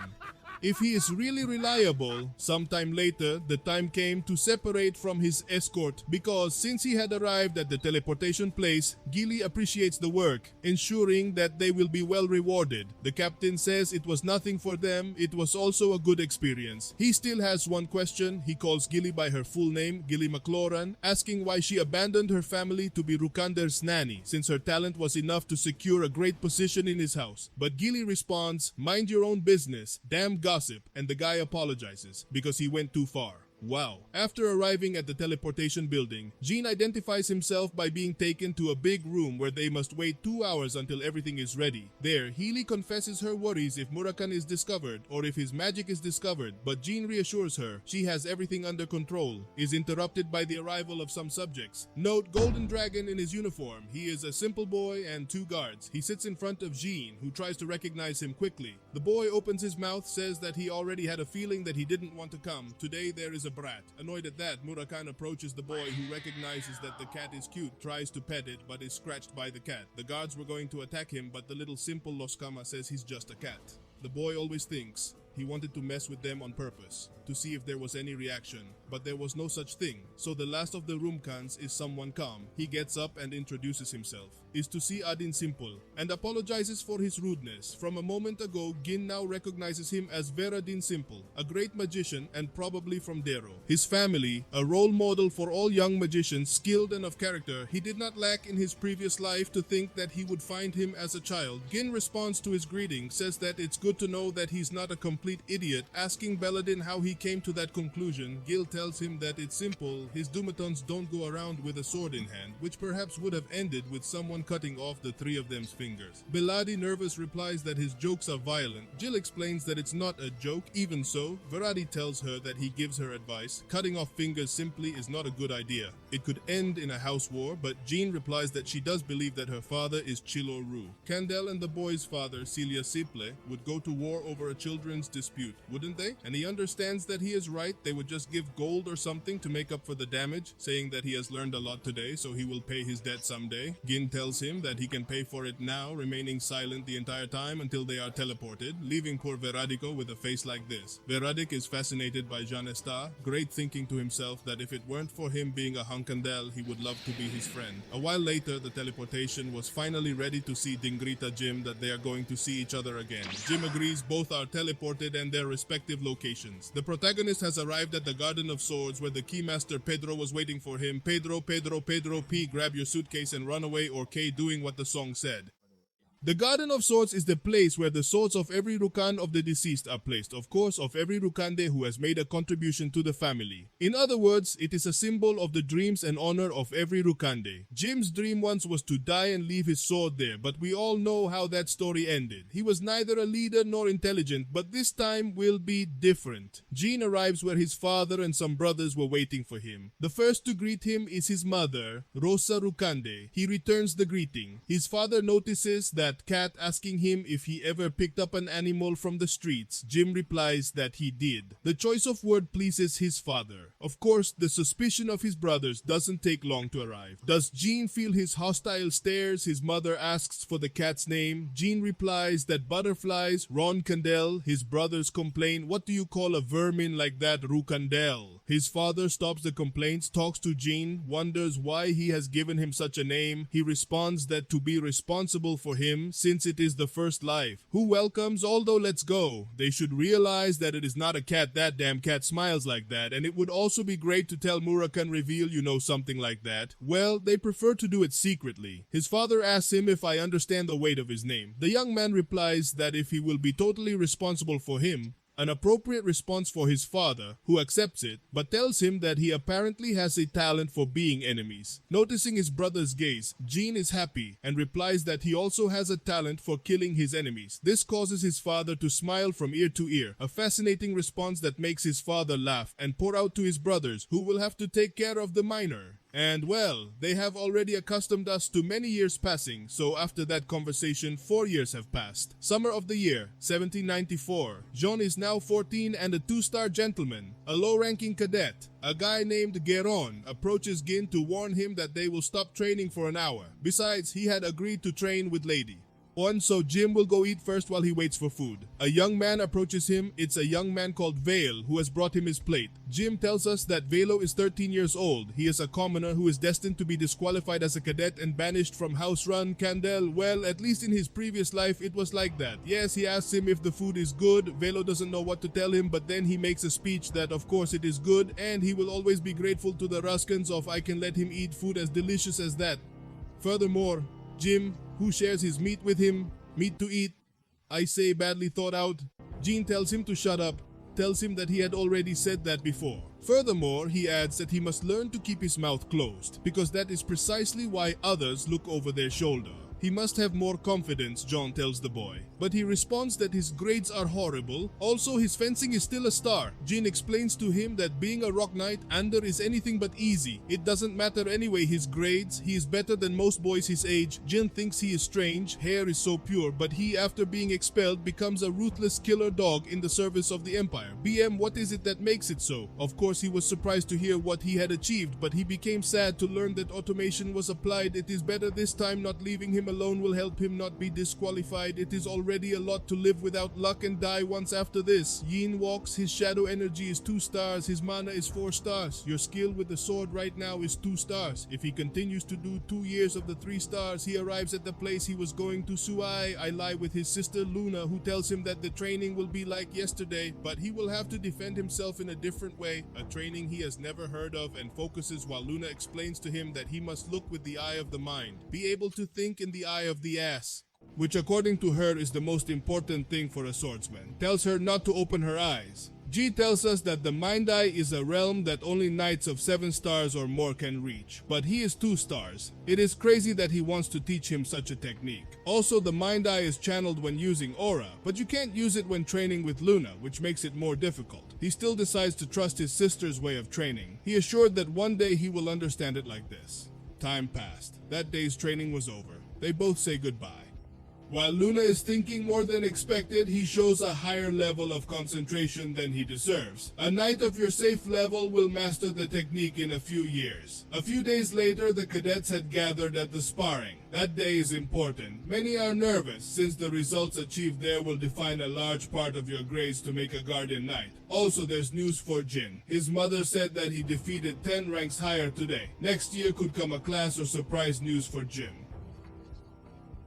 if he is really reliable. Sometime later, the time came to separate from his escort because since he had arrived at the teleportation place, Gili appreciates the work, ensuring that they will be well rewarded. The captain says it was nothing for them, it was also a good experience. He still has one question. He calls Gili by her full name, Gili McLaurin, asking why she abandoned her family to be Rucandel's nanny, since her talent was enough to secure a great position in his house. But Gili responds, mind your own business, damn gossip, and the guy apologizes because he went too far. Wow. After arriving at the teleportation building, Jin identifies himself by being taken to a big room where they must wait 2 hours until everything is ready. There, Healy confesses her worries if Murakan is discovered or if his magic is discovered, but Jin reassures her she has everything under control. Is interrupted by the arrival of some subjects. Note Golden Dragon in his uniform. He is a simple boy and 2 guards. He sits in front of Jin, who tries to recognize him quickly. The boy opens his mouth, says that he already had a feeling that he didn't want to come. Today there is a brat. Annoyed at that, Murakan approaches the boy, who recognizes that the cat is cute, tries to pet it, but is scratched by the cat. The guards were going to attack him, but the little simple Loskama says he's just a cat. The boy always thinks he wanted to mess with them on purpose, to see if there was any reaction, but there was no such thing. So the last of the Rumkans is someone calm. He gets up and introduces himself. Is to see Adin Simple, and apologizes for his rudeness. From a moment ago, Gin now recognizes him as Veradin Simple, a great magician and probably from Dero. His family, a role model for all young magicians, skilled and of character, he did not lack in his previous life to think that he would find him as a child. Gin responds to his greeting, says that it's good to know that he's not a complete idiot, asking Beladin how he came to that conclusion. Gil tells him that it's simple, his Dumatons don't go around with a sword in hand, which perhaps would have ended with someone cutting off the three of them's fingers. Beladi, nervous, replies that his jokes are violent. Jill explains that it's not a joke. Even so, Veradi tells her that he gives her advice. Cutting off fingers simply is not a good idea. It could end in a house war, but Jean replies that she does believe that her father is Chilo Ru. Candel and the boy's father, Celia Siple, would go to war over a children's dispute, wouldn't they? And he understands that he is right. They would just give gold or something to make up for the damage, saying that he has learned a lot today, so he will pay his debt someday. Gin tells him that he can pay for it now, remaining silent the entire time until they are teleported, leaving poor Veradico with a face like this. Veradic is fascinated by Janesta, great, thinking to himself that if it weren't for him being a Runcandel, he would love to be his friend. A while later, the teleportation was finally ready to see Dingrita Jim that they are going to see each other again. Jim agrees both are teleported and their respective locations. The protagonist has arrived at the Garden of Swords where the Keymaster Pedro was waiting for him. Pedro, P, grab your suitcase and run away, or K, doing what the song said. The Garden of Swords is the place where the swords of every Rukan of the deceased are placed, of course of every Rukande who has made a contribution to the family. In other words, it is a symbol of the dreams and honor of every Rukande. Jim's dream once was to die and leave his sword there, but we all know how that story ended. He was neither a leader nor intelligent, but this time will be different. Jean arrives where his father and some brothers were waiting for him. The first to greet him is his mother, Rosa Rukande. He returns the greeting. His father notices that cat, asking him if he ever picked up an animal from the streets. Jim replies that he did. The choice of word pleases his father. Of course, the suspicion of his brothers doesn't take long to arrive. Does Jean feel his hostile stares? His mother asks for the cat's name. Jean replies that butterflies, Runcandel. His brothers complain, what do you call a vermin like that, Runcandel? His father stops the complaints, talks to Jean, wonders why he has given him such a name. He responds that to be responsible for him, since it is the first life. Who welcomes, although let's go. They should realize that it is not a cat. That damn cat smiles like that, and it would also be great to tell Murakan reveal you know something like that. Well, they prefer to do it secretly. His father asks him if I understand the weight of his name. The young man replies that if he will be totally responsible for him, an appropriate response for his father, who accepts it, but tells him that he apparently has a talent for being enemies. Noticing his brother's gaze, Jean is happy and replies that he also has a talent for killing his enemies. This causes his father to smile from ear to ear, a fascinating response that makes his father laugh and pour out to his brothers, who will have to take care of the minor. And well, they have already accustomed us to many years passing, so after that conversation, 4 years have passed. Summer of the year, 1794. Jean is now 14 and a 2-star gentleman. A low-ranking cadet, a guy named Gueron, approaches Gin to warn him that they will stop training for an hour. Besides, he had agreed to train with Lady. So Jim will go eat first while he waits for food. A young man approaches him. It's a young man called Vale who has brought him his plate. Jim tells us that Velo is 13 years old. He is a commoner who is destined to be disqualified as a cadet and banished from House Runcandel. Well, at least in his previous life it was like that. Yes, he asks him if the food is good. Velo doesn't know what to tell him, but then he makes a speech that of course it is good and he will always be grateful to the Ruskans of I can let him eat food as delicious as that. Furthermore, Jim, who shares his meat with him, meat to eat, I say badly thought out. Jean tells him to shut up, tells him that he had already said that before. Furthermore, he adds that he must learn to keep his mouth closed, because that is precisely why others look over their shoulder. He must have more confidence, John tells the boy. But he responds that his grades are horrible. Also, his fencing is still a star. Jin explains to him that being a rock knight, Ander is anything but easy. It doesn't matter anyway his grades. He is better than most boys his age. Jin thinks he is strange. Hair is so pure, but he, after being expelled, becomes a ruthless killer dog in the service of the Empire. BM, what is it that makes it so? Of course, he was surprised to hear what he had achieved, but he became sad to learn that automation was applied. It is better this time. Not leaving him alone will help him not be disqualified. It is already a lot to live without luck and die once after this. Yin walks, his shadow energy is 2 stars, his mana is 4 stars. Your skill with the sword right now is 2 stars. If he continues to do 2 years of the 3 stars, he arrives at the place he was going to. Suai, I lie with his sister Luna, who tells him that the training will be like yesterday, but he will have to defend himself in a different way, a training he has never heard of, and focuses while Luna explains to him that he must look with the eye of the mind, be able to think in the eye of the ass, which according to her is the most important thing for a swordsman. Tells her not to open her eyes. G tells us that the mind eye is a realm that only knights of 7 stars or more can reach, but he is 2 stars. It is crazy that he wants to teach him such a technique. Also, the mind eye is channeled when using aura, but you can't use it when training with Luna, which makes it more difficult. He still decides to trust his sister's way of training. He assured that one day he will understand it like this. Time passed. That day's training was over. They both say goodbye. While Luna is thinking more than expected, he shows a higher level of concentration than he deserves. A knight of your safe level will master the technique in a few years. A few days later, the cadets had gathered at the sparring. That day is important. Many are nervous, since the results achieved there will define a large part of your grades to make a guardian knight. Also, there's news for Jin. His mother said that he defeated 10 ranks higher today. Next year could come a class or surprise news for Jin.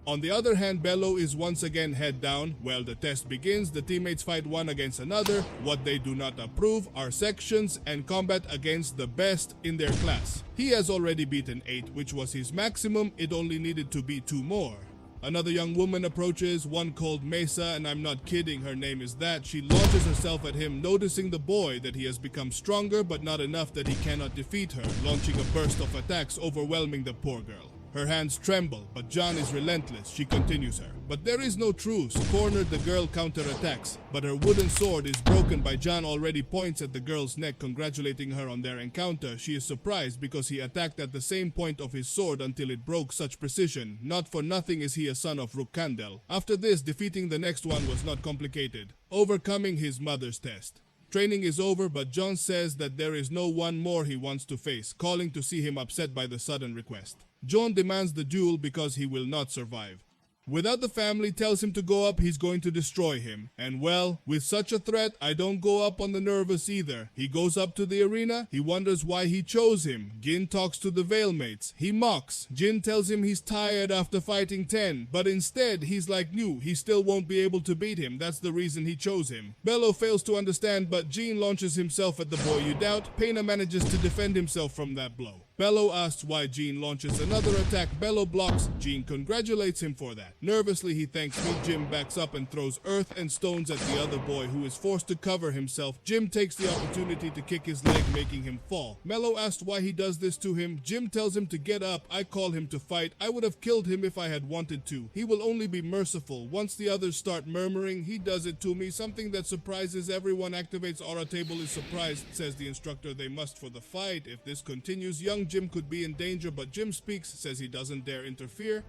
On the other hand, Bello is once again head down. Well, the test begins, the teammates fight one against another. What they do not approve are sections and combat against the best in their class. He has already beaten 8, which was his maximum. It only needed to be 2 more. Another young woman approaches, one called Mesa, and I'm not kidding, her name is that. She launches herself at him, noticing the boy that he has become stronger, but not enough that he cannot defeat her, launching a burst of attacks, overwhelming the poor girl. Her hands tremble, but John is relentless. She continues her. But there is no truce. Cornered, the girl counterattacks, but her wooden sword is broken by John. Already points at the girl's neck, congratulating her on their encounter. She is surprised because he attacked at the same point of his sword until it broke such precision. Not for nothing is he a son of Runcandel. After this, defeating the next one was not complicated, overcoming his mother's test. Training is over, but John says that there is no one more he wants to face, calling to see him upset by the sudden request. John demands the duel because he will not survive. Without the family, tells him to go up, he's going to destroy him. And well, with such a threat, I don't go up on the nervous either. He goes up to the arena, he wonders why he chose him. Gin talks to the Veilmates, he mocks. Jin tells him he's tired after fighting 10, but instead he's like new, he still won't be able to beat him, that's the reason he chose him. Bello fails to understand, but Jin launches himself at the boy you doubt. Pena manages to defend himself from that blow. Bello asks why Jin launches another attack. Bello blocks. Jin congratulates him for that. Nervously, he thanks me. Jim backs up and throws earth and stones at the other boy, who is forced to cover himself. Jim takes the opportunity to kick his leg, making him fall. Mello asks why he does this to him. Jim tells him to get up. I call him to fight. I would have killed him if I had wanted to. He will only be merciful. Once the others start murmuring, he does it to me. Something that surprises everyone. Activates aura table, is surprised. Says the instructor they must for the fight. If this continues, young Jim could be in danger, but Jim speaks, says he doesn't dare interfere.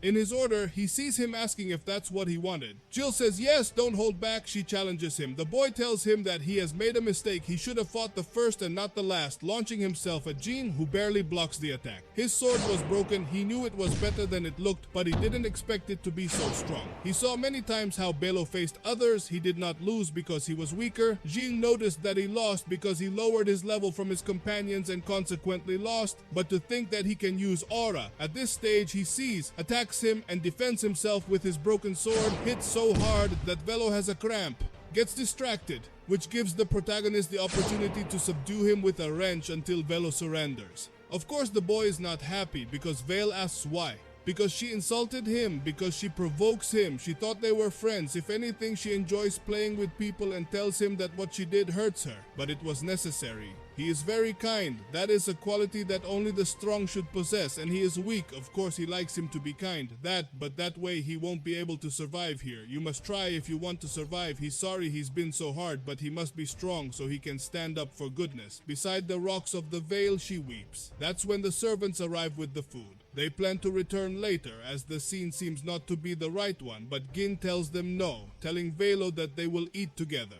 In his order, he sees him asking if that's what he wanted. Jill says yes, don't hold back. She challenges him. The boy tells him that he has made a mistake. He should have fought the first and not the last, launching himself at Jin, who barely blocks the attack. His sword was broken. He knew it was better than it looked, but he didn't expect it to be so strong. He saw many times how Bello faced others. He did not lose because he was weaker. Jin noticed that he lost because he lowered his level from his companions and consequently lost, but to think that he can use aura. At this stage, he sees, attacks him, and defends himself with his broken sword, hits so hard that Bello has a cramp. Gets distracted, which gives the protagonist the opportunity to subdue him with a wrench until Bello surrenders. Of course, the boy is not happy because Vale asks why. Because she insulted him, because she provokes him. She thought they were friends. If anything, she enjoys playing with people and tells him that what she did hurts her, but it was necessary. He is very kind. That is a quality that only the strong should possess, and he is weak. Of course, he likes him to be kind. But that way he won't be able to survive here. You must try if you want to survive. He's sorry he's been so hard, but he must be strong so he can stand up for goodness. Beside the rocks of the vale, she weeps. That's when the servants arrive with the food. They plan to return later, as the scene seems not to be the right one, but Gin tells them no, telling Velo that they will eat together.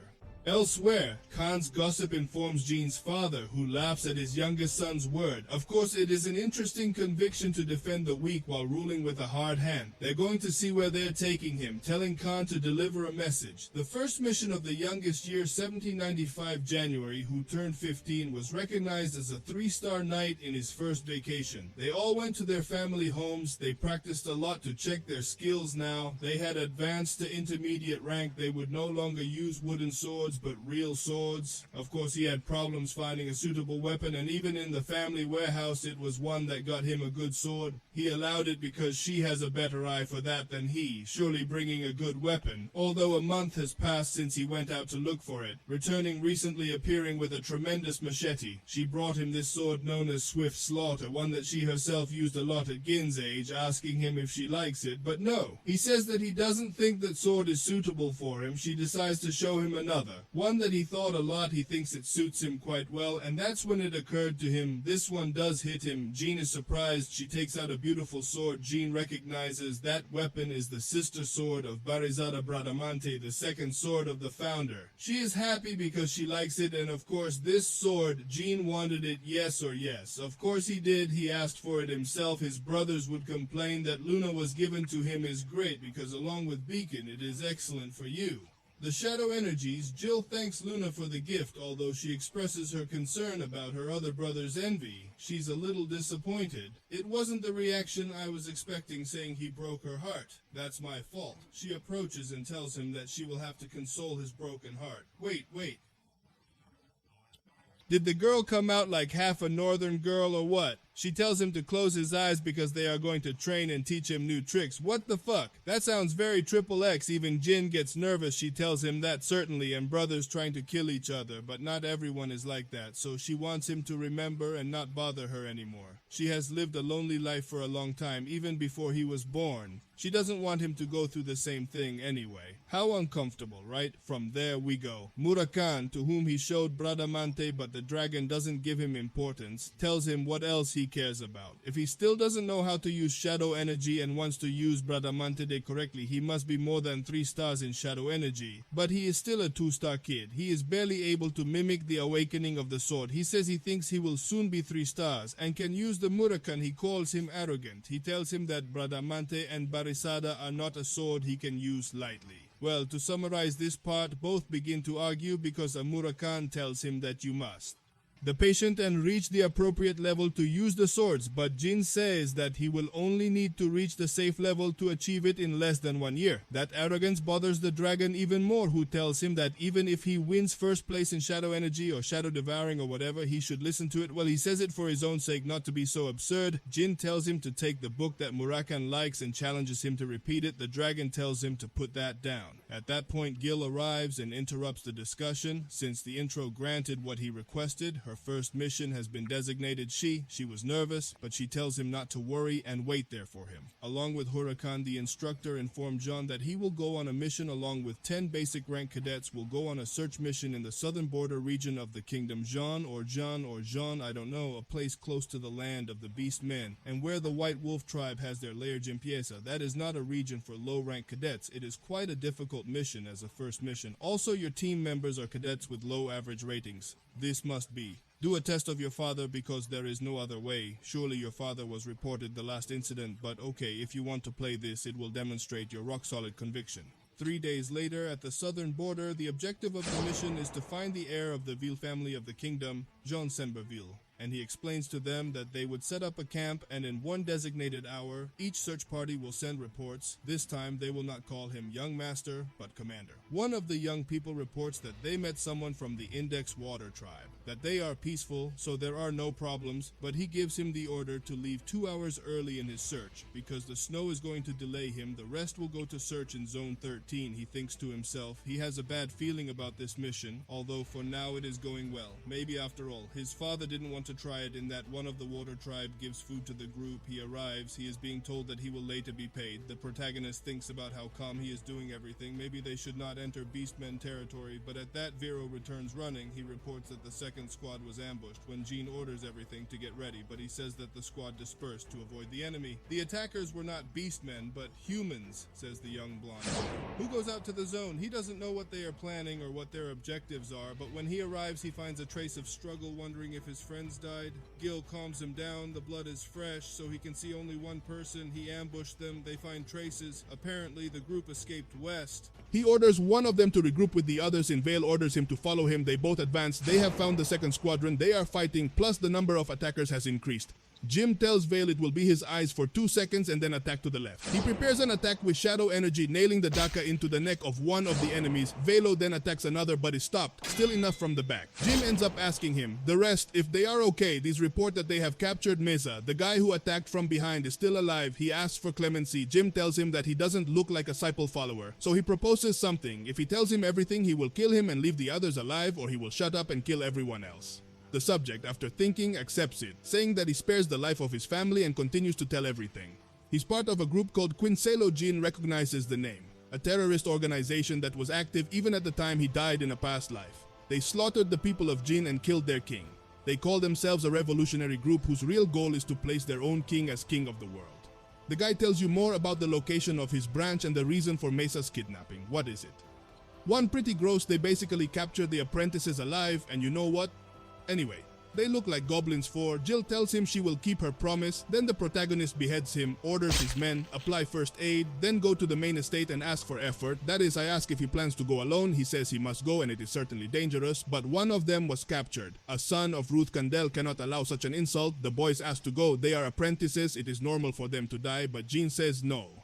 Elsewhere, Khan's gossip informs Jin's father, who laughs at his youngest son's word. Of course, it is an interesting conviction to defend the weak while ruling with a hard hand. They're going to see where they're taking him, telling Khan to deliver a message. The first mission of the youngest year, 1795 January, who turned 15, was recognized as a 3-star knight in his first vacation. They all went to their family homes. They practiced a lot to check their skills now. They had advanced to intermediate rank. They would no longer use wooden swords, but real swords. Of course, he had problems finding a suitable weapon, and even in the family warehouse it was one that got him a good sword. He allowed it because she has a better eye for that than he, surely bringing a good weapon. Although a month has passed since he went out to look for it, returning recently appearing with a tremendous machete. She brought him this sword known as Swift Slaughter, one that she herself used a lot at Gin's age, asking him if she likes it, but no. He says that he doesn't think that sword is suitable for him. She decides to show him another. One that he thought a lot. He thinks it suits him quite well, and that's when it occurred to him, this one does hit him. Jin is surprised. She takes out a beautiful sword. Jin recognizes that weapon is the sister sword of Barizada Bradamante, the second sword of the founder. She is happy because she likes it, and of course this sword, Jin wanted it, yes or yes. Of course he did. He asked for it himself. His brothers would complain that Luna was given to him is great because along with Beacon it is excellent for you. The shadow energies, Jill thanks Luna for the gift, although she expresses her concern about her other brother's envy. She's a little disappointed. It wasn't the reaction I was expecting, saying he broke her heart. That's my fault. She approaches and tells him that she will have to console his broken heart. Wait. Did the girl come out like half a northern girl or what? She tells him to close his eyes because they are going to train and teach him new tricks. What the fuck? That sounds very XXX. Even Jin gets nervous. She tells him that certainly, and brothers trying to kill each other, but not everyone is like that, so she wants him to remember and not bother her anymore. She has lived a lonely life for a long time, even before he was born. She doesn't want him to go through the same thing anyway. How uncomfortable, right? From there we go. Murakan, to whom he showed Bradamante but the dragon doesn't give him importance, tells him what else he cares about. If he still doesn't know how to use shadow energy and wants to use Bradamante correctly, he must be more than 3 stars in shadow energy. But he is still a 2-star kid. He is barely able to mimic the awakening of the sword. He says he thinks he will soon be 3 stars and can use the Murakan. He calls him arrogant. He tells him that Bradamante and Barisada are not a sword he can use lightly. Well, to summarize this part, both begin to argue because Amurakan tells him that you must. The patient and reach the appropriate level to use the swords, but Jin says that he will only need to reach the safe level to achieve it in less than 1 year. That arrogance bothers the dragon even more, who tells him that even if he wins first place in shadow energy or shadow devouring or whatever, he should listen to it. Well, he says it for his own sake, not to be so absurd. Jin tells him to take the book that Murakan likes and challenges him to repeat it. The dragon tells him to put that down. At that point, Gil arrives and interrupts the discussion. Since the intro granted what he requested, her first mission has been designated She was nervous, but she tells him not to worry and wait there for him. Along with Hurakan, the instructor informed John that he will go on a mission along with 10 basic rank cadets, will go on a search mission in the southern border region of the kingdom Jean, I don't know, a place close to the land of the beast men, and where the White Wolf tribe has their lair Jimpiesa. That is not a region for low rank cadets. It is quite a difficult mission as a first mission. Also, your team members are cadets with low average ratings. This must be. Do a test of your father because there is no other way. Surely your father was reported the last incident, but okay, if you want to play this, it will demonstrate your rock-solid conviction. 3 days later, at the southern border, the objective of the mission is to find the heir of the Ville family of the kingdom, Jean Semberville. and he explains to them that they would set up a camp, and in one designated hour, each search party will send reports. This time, they will not call him Young Master, but Commander. One of the young people reports that they met someone from the Index Water Tribe, that they are peaceful, so there are no problems, but he gives him the order to leave 2 hours early in his search, because the snow is going to delay him. The rest will go to search in Zone 13. He thinks to himself, he has a bad feeling about this mission, although for now it is going well. Maybe after all, his father didn't want to try it in that one of the water tribe gives food to the group. He arrives, he is being told that he will later be paid. The protagonist thinks about how calm he is doing everything. Maybe they should not enter Beastmen territory, but at that Vero returns running. He reports that the second squad was ambushed when Jin orders everything to get ready, but he says that the squad dispersed to avoid the enemy. The attackers were not beastmen, but humans, says the young blonde. Who goes out to the zone? He doesn't know what they are planning or what their objectives are, but when he arrives he finds a trace of struggle, wondering if his friends died. Gil calms him down. The blood is fresh, so he can see only one person. He ambushed them. They find traces. Apparently the group escaped west. He orders one of them to regroup with the others, and Vale orders him to follow him. They both advance. They have found the second squadron. They are fighting, plus the number of attackers has increased. Jim tells Vale it will be his eyes for 2 seconds and then attack to the left. He prepares an attack with shadow energy, nailing the Daka into the neck of one of the enemies. Velo then attacks another but is stopped, still enough from the back. Jim ends up asking him, the rest, if they are okay. These report that they have captured Mesa. The guy who attacked from behind is still alive. He asks for clemency. Jim tells him that he doesn't look like a Disciple follower, so he proposes something. If he tells him everything, he will kill him and leave the others alive, or he will shut up and kill everyone else. The subject, after thinking, accepts it, saying that he spares the life of his family and continues to tell everything. He's part of a group called Quincelo. Jin recognizes the name, a terrorist organization that was active even at the time he died in a past life. They slaughtered the people of Jin and killed their king. They call themselves a revolutionary group whose real goal is to place their own king as king of the world. The guy tells you more about the location of his branch and the reason for Mesa's kidnapping. What is it? One, pretty gross. They basically captured the apprentices alive, and you know what? Anyway, they look like goblins. Jill tells him she will keep her promise. Then the protagonist beheads him, orders his men, apply first aid, then go to the main estate and ask for effort. That is, I ask if he plans to go alone. He says he must go and it is certainly dangerous, but one of them was captured. A son of Runcandel cannot allow such an insult. The boys ask to go. They are apprentices. It is normal for them to die, but Jin says no.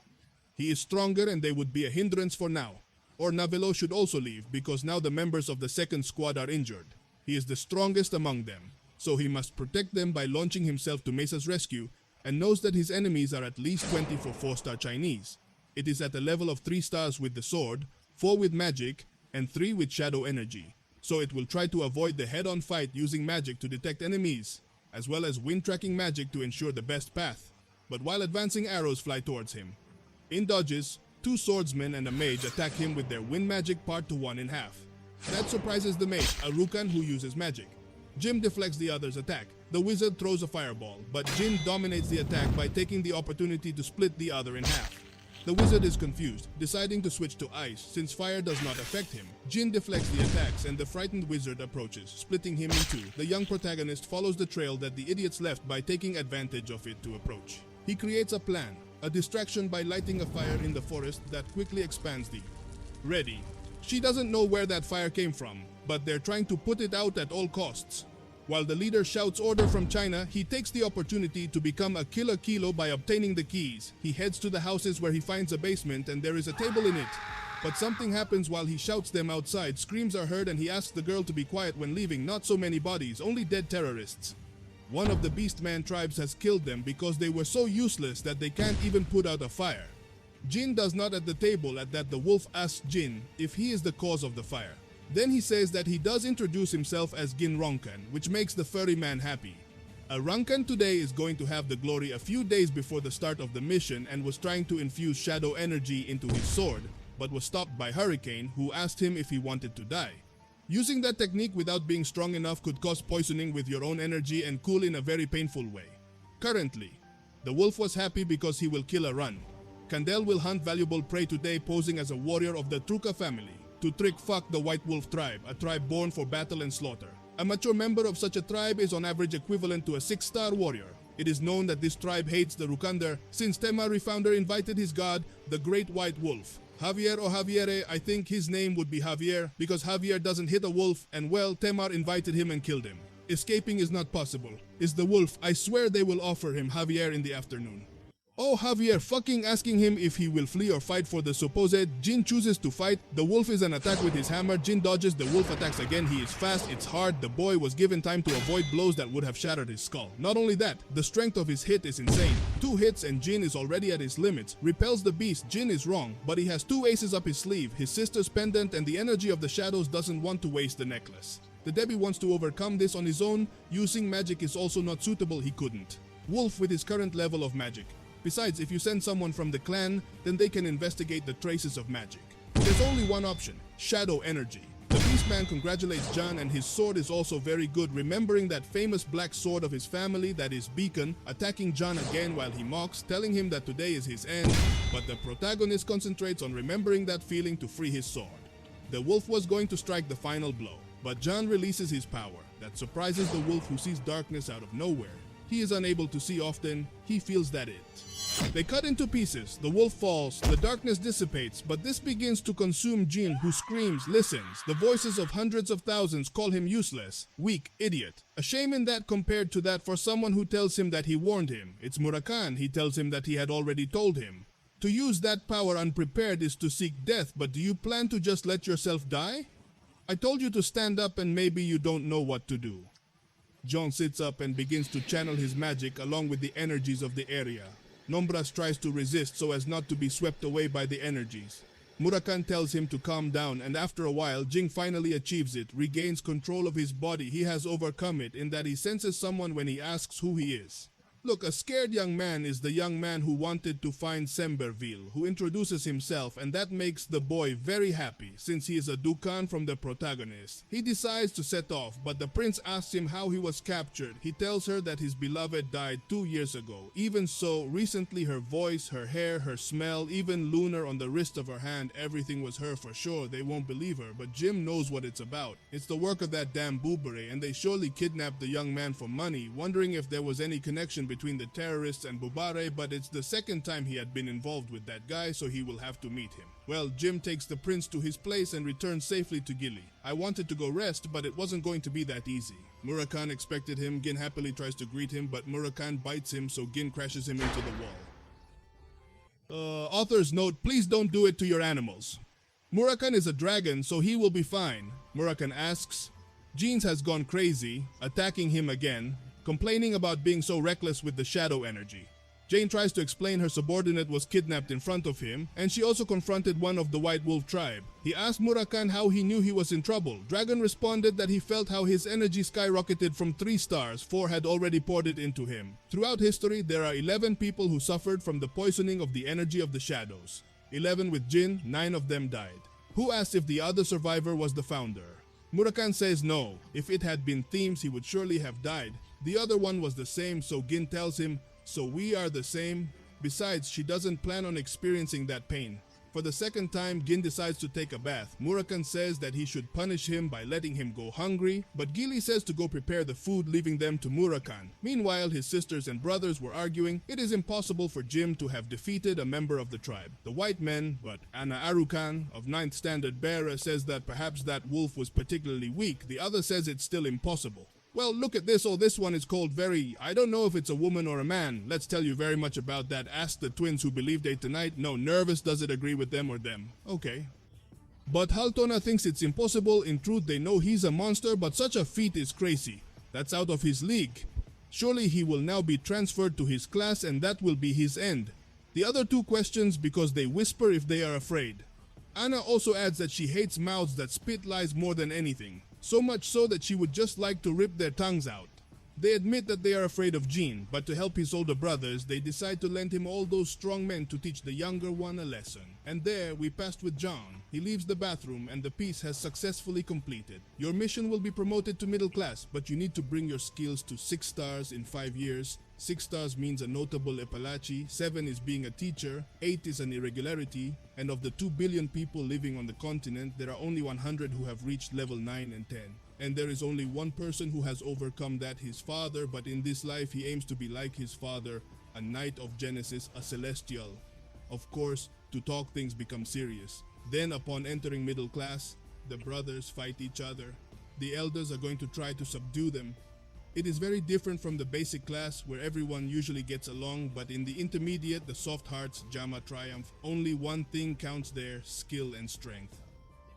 He is stronger and they would be a hindrance for now. Or Navelo should also leave, because now the members of the second squad are injured. He is the strongest among them, so he must protect them by launching himself to Mesa's rescue, and knows that his enemies are at least 20 for 4-star Chinese. It is at a level of 3 stars with the sword, 4 with magic, and 3 with shadow energy, so it will try to avoid the head-on fight using magic to detect enemies, as well as wind tracking magic to ensure the best path. But while advancing, arrows fly towards him. In dodges, 2 swordsmen and a mage attack him with their wind magic part to 1 in half. That surprises the mage, a Rukan who uses magic. Jim deflects the other's attack. The wizard throws a fireball, but Jin dominates the attack by taking the opportunity to split the other in half. The wizard is confused, deciding to switch to ice since fire does not affect him. Jin deflects the attacks and the frightened wizard approaches, splitting him in 2. The young protagonist follows the trail that the idiots left by taking advantage of it to approach. He creates a plan, a distraction by lighting a fire in the forest that quickly expands the ready. She doesn't know where that fire came from, but they're trying to put it out at all costs. While the leader shouts order from China, he takes the opportunity to become a killer kilo by obtaining the keys. He heads to the houses where he finds a basement and there is a table in it. But something happens while he shouts them outside. Screams are heard and he asks the girl to be quiet when leaving. Not so many bodies, only dead terrorists. One of the Beastman tribes has killed them because they were so useless that they can't even put out a fire. Jin does not at the table. At that, the wolf asks Jin if he is the cause of the fire. Then he says that he does introduce himself as Jin Runcandel, which makes the furry man happy. A Runcandel today is going to have the glory a few days before the start of the mission and was trying to infuse shadow energy into his sword, but was stopped by Hurricane, who asked him if he wanted to die. Using that technique without being strong enough could cause poisoning with your own energy and cool in a very painful way. Currently, the wolf was happy because he will kill a run. Candel will hunt valuable prey today, posing as a warrior of the Truca family to trick fuck the White Wolf tribe, a tribe born for battle and slaughter. A mature member of such a tribe is on average equivalent to a 6-star warrior. It is known that this tribe hates the Runcandel since Temari founder invited his god, the Great White Wolf. Javier or Javiere, I think his name would be Javier because Javier doesn't hit a wolf, and well, Temar invited him and killed him. Escaping is not possible. Is the wolf. I swear they will offer him Javier in the afternoon. Oh, Javier fucking asking him if he will flee or fight for the supposed. Jin chooses to fight. The wolf is an attack with his hammer. Jin dodges. The wolf attacks again. He is fast. It's hard. The boy was given time to avoid blows that would have shattered his skull. Not only that, the strength of his hit is insane. 2 hits and Jin is already at his limits. Repels the beast. Jin is wrong, but he has 2 aces up his sleeve. His sister's pendant and the energy of the shadows doesn't want to waste the necklace. The Debbie wants to overcome this on his own. Using magic is also not suitable. He couldn't. Wolf with his current level of magic. Besides, if you send someone from the clan, then they can investigate the traces of magic. There's only one option, shadow energy. The Beastman congratulates John and his sword is also very good, remembering that famous black sword of his family, that is Beacon, attacking John again while he mocks, telling him that today is his end, but the protagonist concentrates on remembering that feeling to free his sword. The wolf was going to strike the final blow, but John releases his power. That surprises the wolf, who sees darkness out of nowhere. He is unable to see often. He feels that it. They cut into pieces. The wolf falls. The darkness dissipates, but this begins to consume Jin, who screams, listens. The voices of hundreds of thousands call him useless, weak, idiot. A shame in that compared to that for someone who tells him that he warned him. It's Murakan. He tells him that he had already told him. To use that power unprepared is to seek death, but do you plan to just let yourself die? I told you to stand up and maybe you don't know what to do. John sits up and begins to channel his magic along with the energies of the area. Nombras tries to resist so as not to be swept away by the energies. Murakan tells him to calm down, and after a while, Jing finally achieves it, regains control of his body. He has overcome it in that he senses someone when he asks who he is. Look, a scared young man is the young man who wanted to find Semberville, who introduces himself, and that makes the boy very happy, since he is a Dukan from the protagonist. He decides to set off, but the prince asks him how he was captured. He tells her that his beloved died 2 years ago. Even so, recently her voice, her hair, her smell, even lunar on the wrist of her hand, everything was her for sure. They won't believe her, but Jim knows what it's about. It's the work of that damn Boobere, and they surely kidnapped the young man for money, wondering if there was any connection between the terrorists and Bubare, but it's the second time he had been involved with that guy, so he will have to meet him. Well, Jim takes the prince to his place and returns safely to Gili. I wanted to go rest, but it wasn't going to be that easy. Murakan expected him. Gin happily tries to greet him, but Murakan bites him, so Gin crashes him into the wall. Author's note, please don't do it to your animals. Murakan is a dragon, so he will be fine. Murakan asks. Jeans has gone crazy, attacking him again, complaining about being so reckless with the shadow energy. Jane tries to explain her subordinate was kidnapped in front of him, and she also confronted one of the White Wolf tribe. He asked Murakan how he knew he was in trouble. Dragon responded that he felt how his energy skyrocketed from 3 stars, 4 had already poured it into him. Throughout history, there are 11 people who suffered from the poisoning of the energy of the shadows. 11 with Jin, 9 of them died. Who asked if the other survivor was the founder? Murakan says no. If it had been Themes, he would surely have died. The other one was the same, so Gin tells him, so we are the same. Besides, she doesn't plan on experiencing that pain. For the second time, Gin decides to take a bath. Murakan says that he should punish him by letting him go hungry, but Gili says to go prepare the food, leaving them to Murakan. Meanwhile, his sisters and brothers were arguing. It is impossible for Jim to have defeated a member of the tribe. The white men, but Ana Arukan of 9th Standard Bearer says that perhaps that wolf was particularly weak. The other says it's still impossible. Well, look at this. Oh, this one is called very... I don't know if it's a woman or a man. Let's tell you very much about that. Ask the twins who believe they tonight. No, nervous. Does it agree with them or them? Okay. But Haltona thinks it's impossible. In truth, they know he's a monster, but such a feat is crazy. That's out of his league. Surely he will now be transferred to his class and that will be his end. The other 2 questions because they whisper if they are afraid. Anna also adds that she hates mouths that spit lies more than anything. So much so that she would just like to rip their tongues out. They admit that they are afraid of Jean, but to help his older brothers, they decide to lend him all those strong men to teach the younger one a lesson. And there, we passed with John. He leaves the bathroom and the piece has successfully completed. Your mission will be promoted to middle class, but you need to bring your skills to 6 stars in 5 years. 6 stars means a notable Epalachi, 7 is being a teacher, 8 is an irregularity, and of the 2 billion people living on the continent, there are only 100 who have reached level 9 and 10. And there is only one person who has overcome that, his father, but in this life he aims to be like his father, a knight of Genesis, a celestial. Of course, to talk things become serious. Then upon entering middle class, the brothers fight each other. The elders are going to try to subdue them. It is very different from the basic class where everyone usually gets along, but in the intermediate, the soft hearts, Jama triumph, only one thing counts there, skill and strength.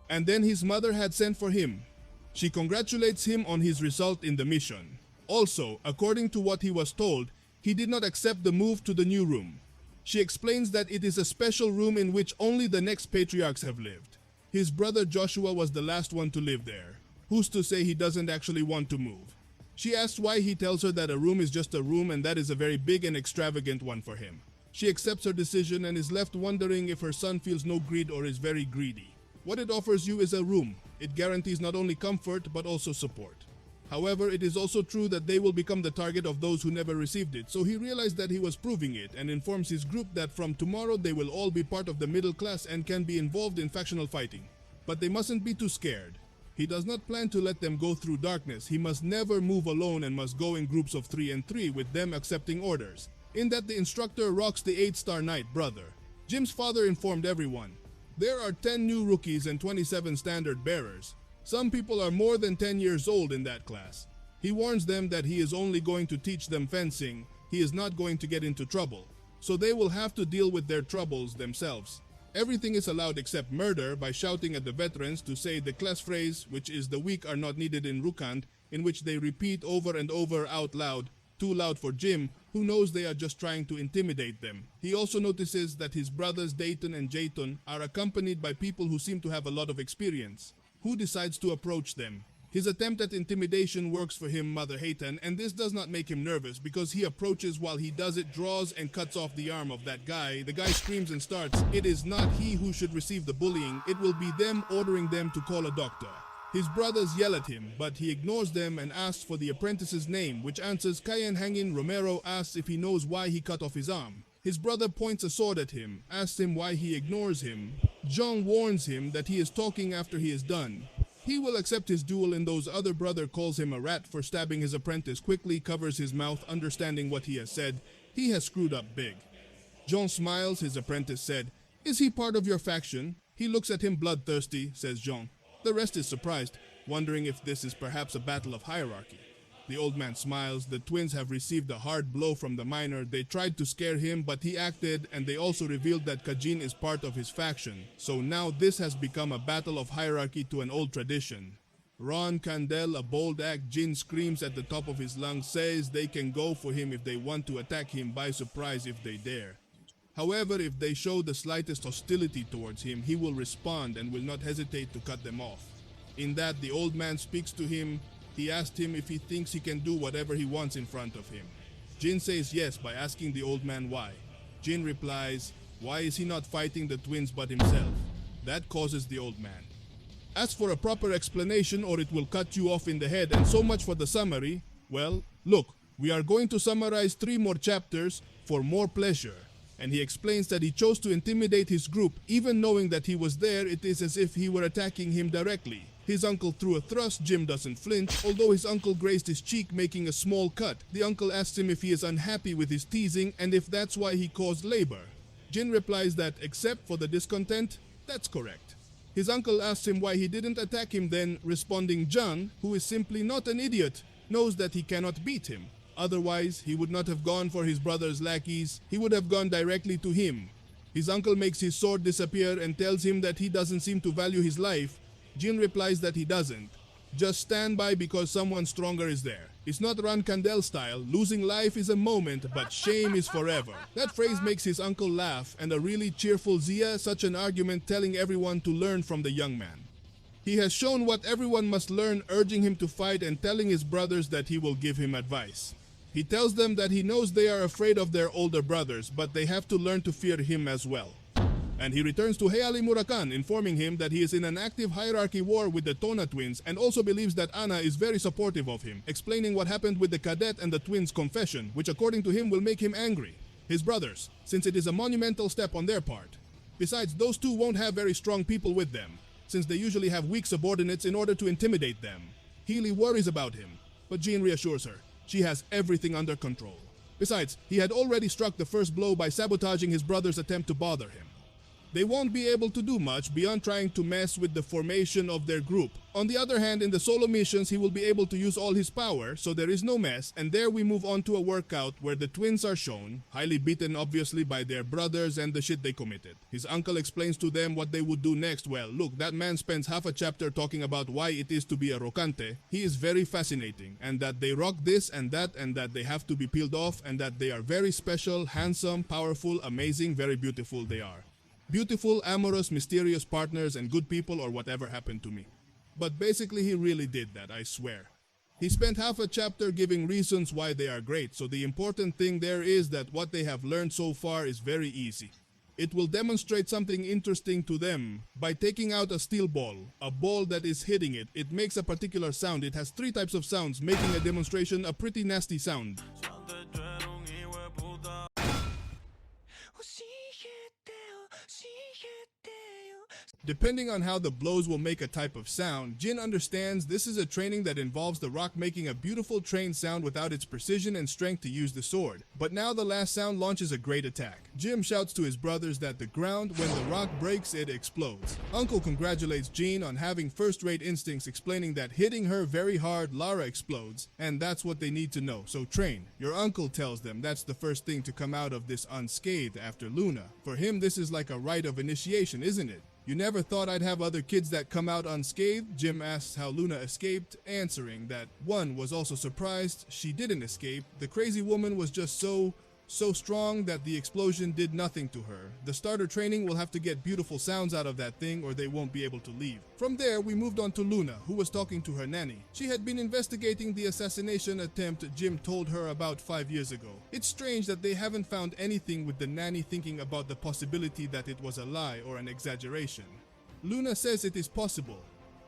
And then his mother had sent for him. She congratulates him on his result in the mission. Also, according to what he was told, he did not accept the move to the new room. She explains that it is a special room in which only the next patriarchs have lived. His brother Joshua was the last one to live there. Who's to say he doesn't actually want to move? She asks why. He tells her that a room is just a room and that is a very big and extravagant one for him. She accepts her decision and is left wondering if her son feels no greed or is very greedy. What it offers you is a room. It guarantees not only comfort but also support. However, it is also true that they will become the target of those who never received it, so he realized that he was proving it and informs his group that from tomorrow they will all be part of the middle class and can be involved in factional fighting. But they mustn't be too scared. He does not plan to let them go through darkness. He must never move alone and must go in groups of 3 and 3 with them accepting orders. In that, the instructor rocks the 8-star knight brother. Jim's father informed everyone. There are 10 new rookies and 27 standard bearers. Some people are more than 10 years old in that class. He warns them that he is only going to teach them fencing. He is not going to get into trouble. So they will have to deal with their troubles themselves. Everything is allowed except murder by shouting at the veterans to say the class phrase, which is the weak are not needed in Rukand, in which they repeat over and over out loud, too loud for Jim, who knows they are just trying to intimidate them. He also notices that his brothers Dayton and Jayton are accompanied by people who seem to have a lot of experience. Who decides to approach them? His attempt at intimidation works for him, Mother Hayton, and this does not make him nervous because he approaches. While he does it, draws and cuts off the arm of that guy. The guy screams and starts. It is not he who should receive the bullying. It will be them, ordering them to call a doctor. His brothers yell at him, but he ignores them and asks for the apprentice's name, which answers Cayenne Hangin. Romero asks if he knows why he cut off his arm. His brother points a sword at him, asks him why he ignores him. John warns him that he is talking after he is done. He will accept his duel, and those other brother calls him a rat for stabbing his apprentice, quickly covers his mouth, understanding what he has said. He has screwed up big. John smiles. His apprentice said, "Is he part of your faction?" He looks at him bloodthirsty, says John. The rest is surprised, wondering if this is perhaps a battle of hierarchy. The old man smiles. The twins have received a hard blow from the miner. They tried to scare him, but he acted, and they also revealed that Kajin is part of his faction. So now this has become a battle of hierarchy to an old tradition. Runcandel, a bold act. Jin screams at the top of his lungs, says they can go for him if they want to attack him by surprise if they dare. However, if they show the slightest hostility towards him, he will respond and will not hesitate to cut them off. In that, the old man speaks to him. He asked him if he thinks he can do whatever he wants in front of him. Jin says yes by asking the old man why. Jin replies, why is he not fighting the twins but himself? That causes the old man. Ask for a proper explanation or it will cut you off in the head, and so much for the summary. Well, look, we are going to summarize 3 more chapters for more pleasure. And he explains that he chose to intimidate his group. Even knowing that he was there, it is as if he were attacking him directly. His uncle threw a thrust. Jim doesn't flinch, although his uncle grazed his cheek, making a small cut. The uncle asks him if he is unhappy with his teasing and if that's why he caused labor. Jin replies that, except for the discontent, that's correct. His uncle asks him why he didn't attack him then, responding John, who is simply not an idiot, knows that he cannot beat him. Otherwise, he would not have gone for his brother's lackeys. He would have gone directly to him. His uncle makes his sword disappear and tells him that he doesn't seem to value his life. Jin replies that he doesn't. Just stand by because someone stronger is there. It's not Runcandel style. Losing life is a moment, but shame is forever. That phrase makes his uncle laugh, and a really cheerful Zia, such an argument telling everyone to learn from the young man. He has shown what everyone must learn, urging him to fight and telling his brothers that he will give him advice. He tells them that he knows they are afraid of their older brothers, but they have to learn to fear him as well. And he returns to Heali Murakan, informing him that he is in an active hierarchy war with the Tona twins and also believes that Anna is very supportive of him, explaining what happened with the cadet and the twins' confession, which according to him will make him angry. His brothers, since it is a monumental step on their part. Besides, those two won't have very strong people with them, since they usually have weak subordinates in order to intimidate them. Healy worries about him, but Jean reassures her. She has everything under control. Besides, he had already struck the first blow by sabotaging his brother's attempt to bother him. They won't be able to do much beyond trying to mess with the formation of their group. On the other hand, in the solo missions, he will be able to use all his power, so there is no mess, and there we move on to a workout where the twins are shown, highly beaten obviously by their brothers and the shit they committed. His uncle explains to them what they would do next. Well, look, that man spends half a chapter talking about why it is to be a rocante. He is very fascinating, and that they rock this and that they have to be peeled off, and that they are very special, handsome, powerful, amazing, very beautiful they are. Beautiful, amorous, mysterious partners and good people or whatever happened to me. But basically he really did that, I swear. He spent half a chapter giving reasons why they are great, so the important thing there is that what they have learned so far is very easy. It will demonstrate something interesting to them by taking out a steel ball, a ball that is hitting it. It makes a particular sound. It has 3 types of sounds, making a demonstration a pretty nasty sound. Depending on how the blows will make a type of sound, Jin understands this is a training that involves the rock making a beautiful trained sound without its precision and strength to use the sword. But now the last sound launches a great attack. Jim shouts to his brothers that the ground, when the rock breaks, it explodes. Uncle congratulates Jin on having first-rate instincts, explaining that hitting her very hard, Lara explodes, and that's what they need to know, so train. Your uncle tells them that's the first thing to come out of this unscathed after Luna. For him, this is like a rite of initiation, isn't it? You never thought I'd have other kids that come out unscathed? Jim asks how Luna escaped, answering that one was also surprised she didn't escape. The crazy woman was just so strong that the explosion did nothing to her. The starter training will have to get beautiful sounds out of that thing or they won't be able to leave. From there, we moved on to Luna, who was talking to her nanny. She had been investigating the assassination attempt Jim told her about 5 years ago. It's strange that they haven't found anything with the nanny thinking about the possibility that it was a lie or an exaggeration. Luna says it is possible,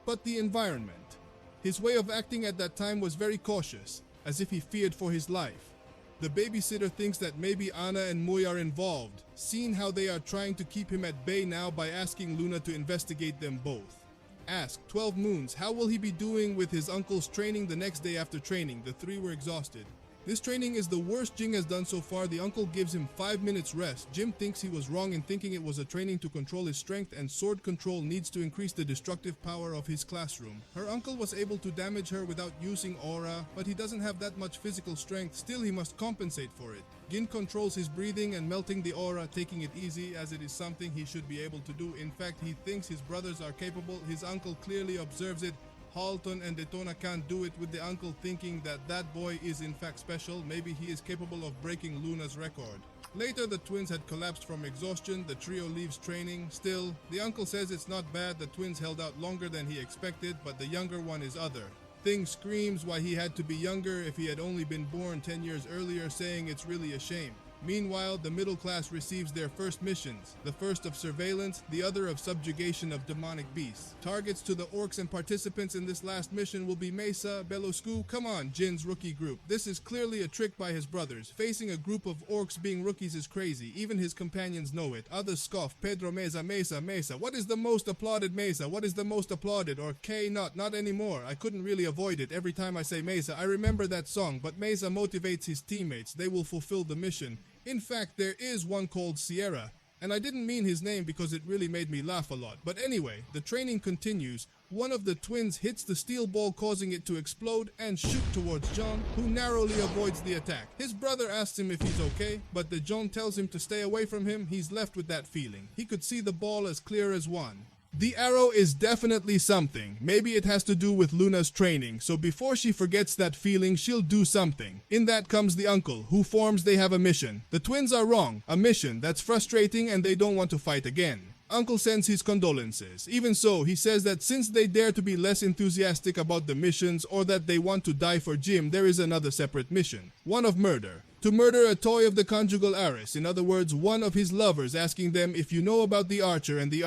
but the environment. His way of acting at that time was very cautious, as if he feared for his life. The babysitter thinks that maybe Anna and Mui are involved, seeing how they are trying to keep him at bay now by asking Luna to investigate them both. Ask 12 Moons, how will he be doing with his uncle's training the next day after training? The 3 were exhausted. This training is the worst Jing has done so far. The uncle gives him 5 minutes rest. Jim thinks he was wrong in thinking it was a training to control his strength, and sword control needs to increase the destructive power of his classroom. Her uncle was able to damage her without using aura, but he doesn't have that much physical strength. Still, he must compensate for it. Gin controls his breathing and melting the aura, taking it easy as it is something he should be able to do. In fact, he thinks his brothers are capable. His uncle clearly observes it. Halton and Daytona can't do it, with the uncle thinking that that boy is in fact special. Maybe he is capable of breaking Luna's record. Later, the twins had collapsed from exhaustion. The trio leaves training. Still, the uncle says it's not bad. The twins held out longer than he expected, but the younger one is other. Thing screams why he had to be younger if he had only been born 10 years earlier, saying it's really a shame. Meanwhile, the middle class receives their first missions, the first of surveillance, the other of subjugation of demonic beasts. Targets to the orcs and participants in this last mission will be Mesa, Beloscu. Come on, Jin's rookie group. This is clearly a trick by his brothers. Facing a group of orcs being rookies is crazy. Even his companions know it. Others scoff. Pedro Mesa, Mesa, Mesa. What is the most applauded Mesa? What is the most applauded? Or K not anymore. I couldn't really avoid it. Every time I say Mesa, I remember that song, but Mesa motivates his teammates. They will fulfill the mission. In fact, there is one called Sierra, and I didn't mean his name because it really made me laugh a lot. But anyway, the training continues. One of the twins hits the steel ball, causing it to explode and shoot towards John, who narrowly avoids the attack. His brother asks him if he's okay, but the John tells him to stay away from him. He's left with that feeling. He could see the ball as clear as one. The arrow is definitely something. Maybe it has to do with Luna's training, so before she forgets that feeling, she'll do something. In that comes the uncle, who forms they have a mission. The twins are wrong. A mission that's frustrating and they don't want to fight again. Uncle sends his condolences. Even so, he says that since they dare to be less enthusiastic about the missions or that they want to die for Jim, there is another separate mission. One of murder. To murder a toy of the conjugal heiress, in other words, one of his lovers, asking them if you know about the archer, and he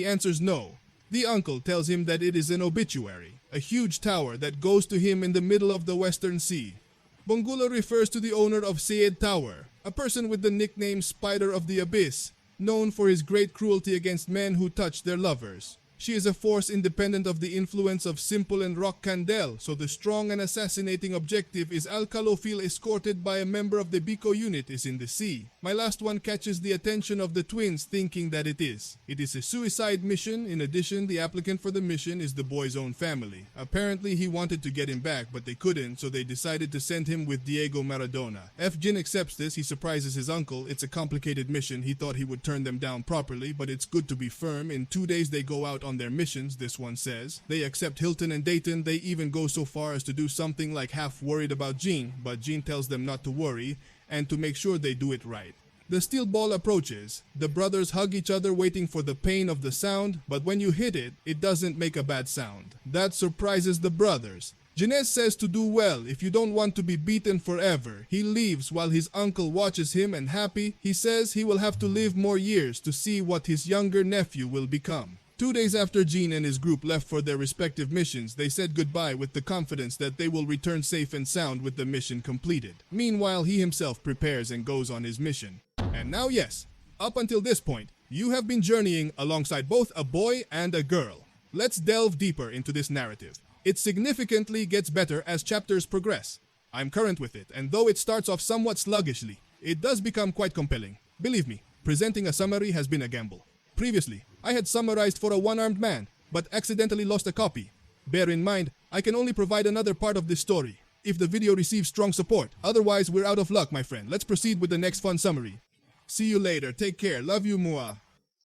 answers no. The uncle tells him that it is an obituary, a huge tower that goes to him in the middle of the Western Sea. Bongula refers to the owner of Sayed Tower, a person with the nickname Spider of the Abyss, known for his great cruelty against men who touch their lovers. She is a force independent of the influence of Simple and Runcandel, so the strong and assassinating objective is Alcalofil escorted by a member of the Biko unit is in the sea. My last one catches the attention of the twins thinking that it is. It is a suicide mission. In addition, the applicant for the mission is the boy's own family. Apparently he wanted to get him back, but they couldn't, so they decided to send him with Diego Maradona. Jin accepts this. He surprises his uncle. It's a complicated mission. He thought he would turn them down properly, but it's good to be firm. In 2 days they go out on their missions, this one says. They accept Hilton and Dayton. They even go so far as to do something like half worried about Jin, but Jin tells them not to worry and to make sure they do it right. The steel ball approaches. The brothers hug each other waiting for the pain of the sound, but when you hit it, it doesn't make a bad sound. That surprises the brothers. Jinez says to do well if you don't want to be beaten forever. He leaves while his uncle watches him and happy. He says he will have to live more years to see what his younger nephew will become. 2 days after Jin and his group left for their respective missions, they said goodbye with the confidence that they will return safe and sound with the mission completed. Meanwhile, he himself prepares and goes on his mission. And now yes, up until this point, you have been journeying alongside both a boy and a girl. Let's delve deeper into this narrative. It significantly gets better as chapters progress. I'm current with it, and though it starts off somewhat sluggishly, it does become quite compelling. Believe me, presenting a summary has been a gamble. Previously, I had summarized for a one-armed man, but accidentally lost a copy. Bear in mind, I can only provide another part of this story, if the video receives strong support. Otherwise, we're out of luck, my friend. Let's proceed with the next fun summary. See you later. Take care. Love you, Mua.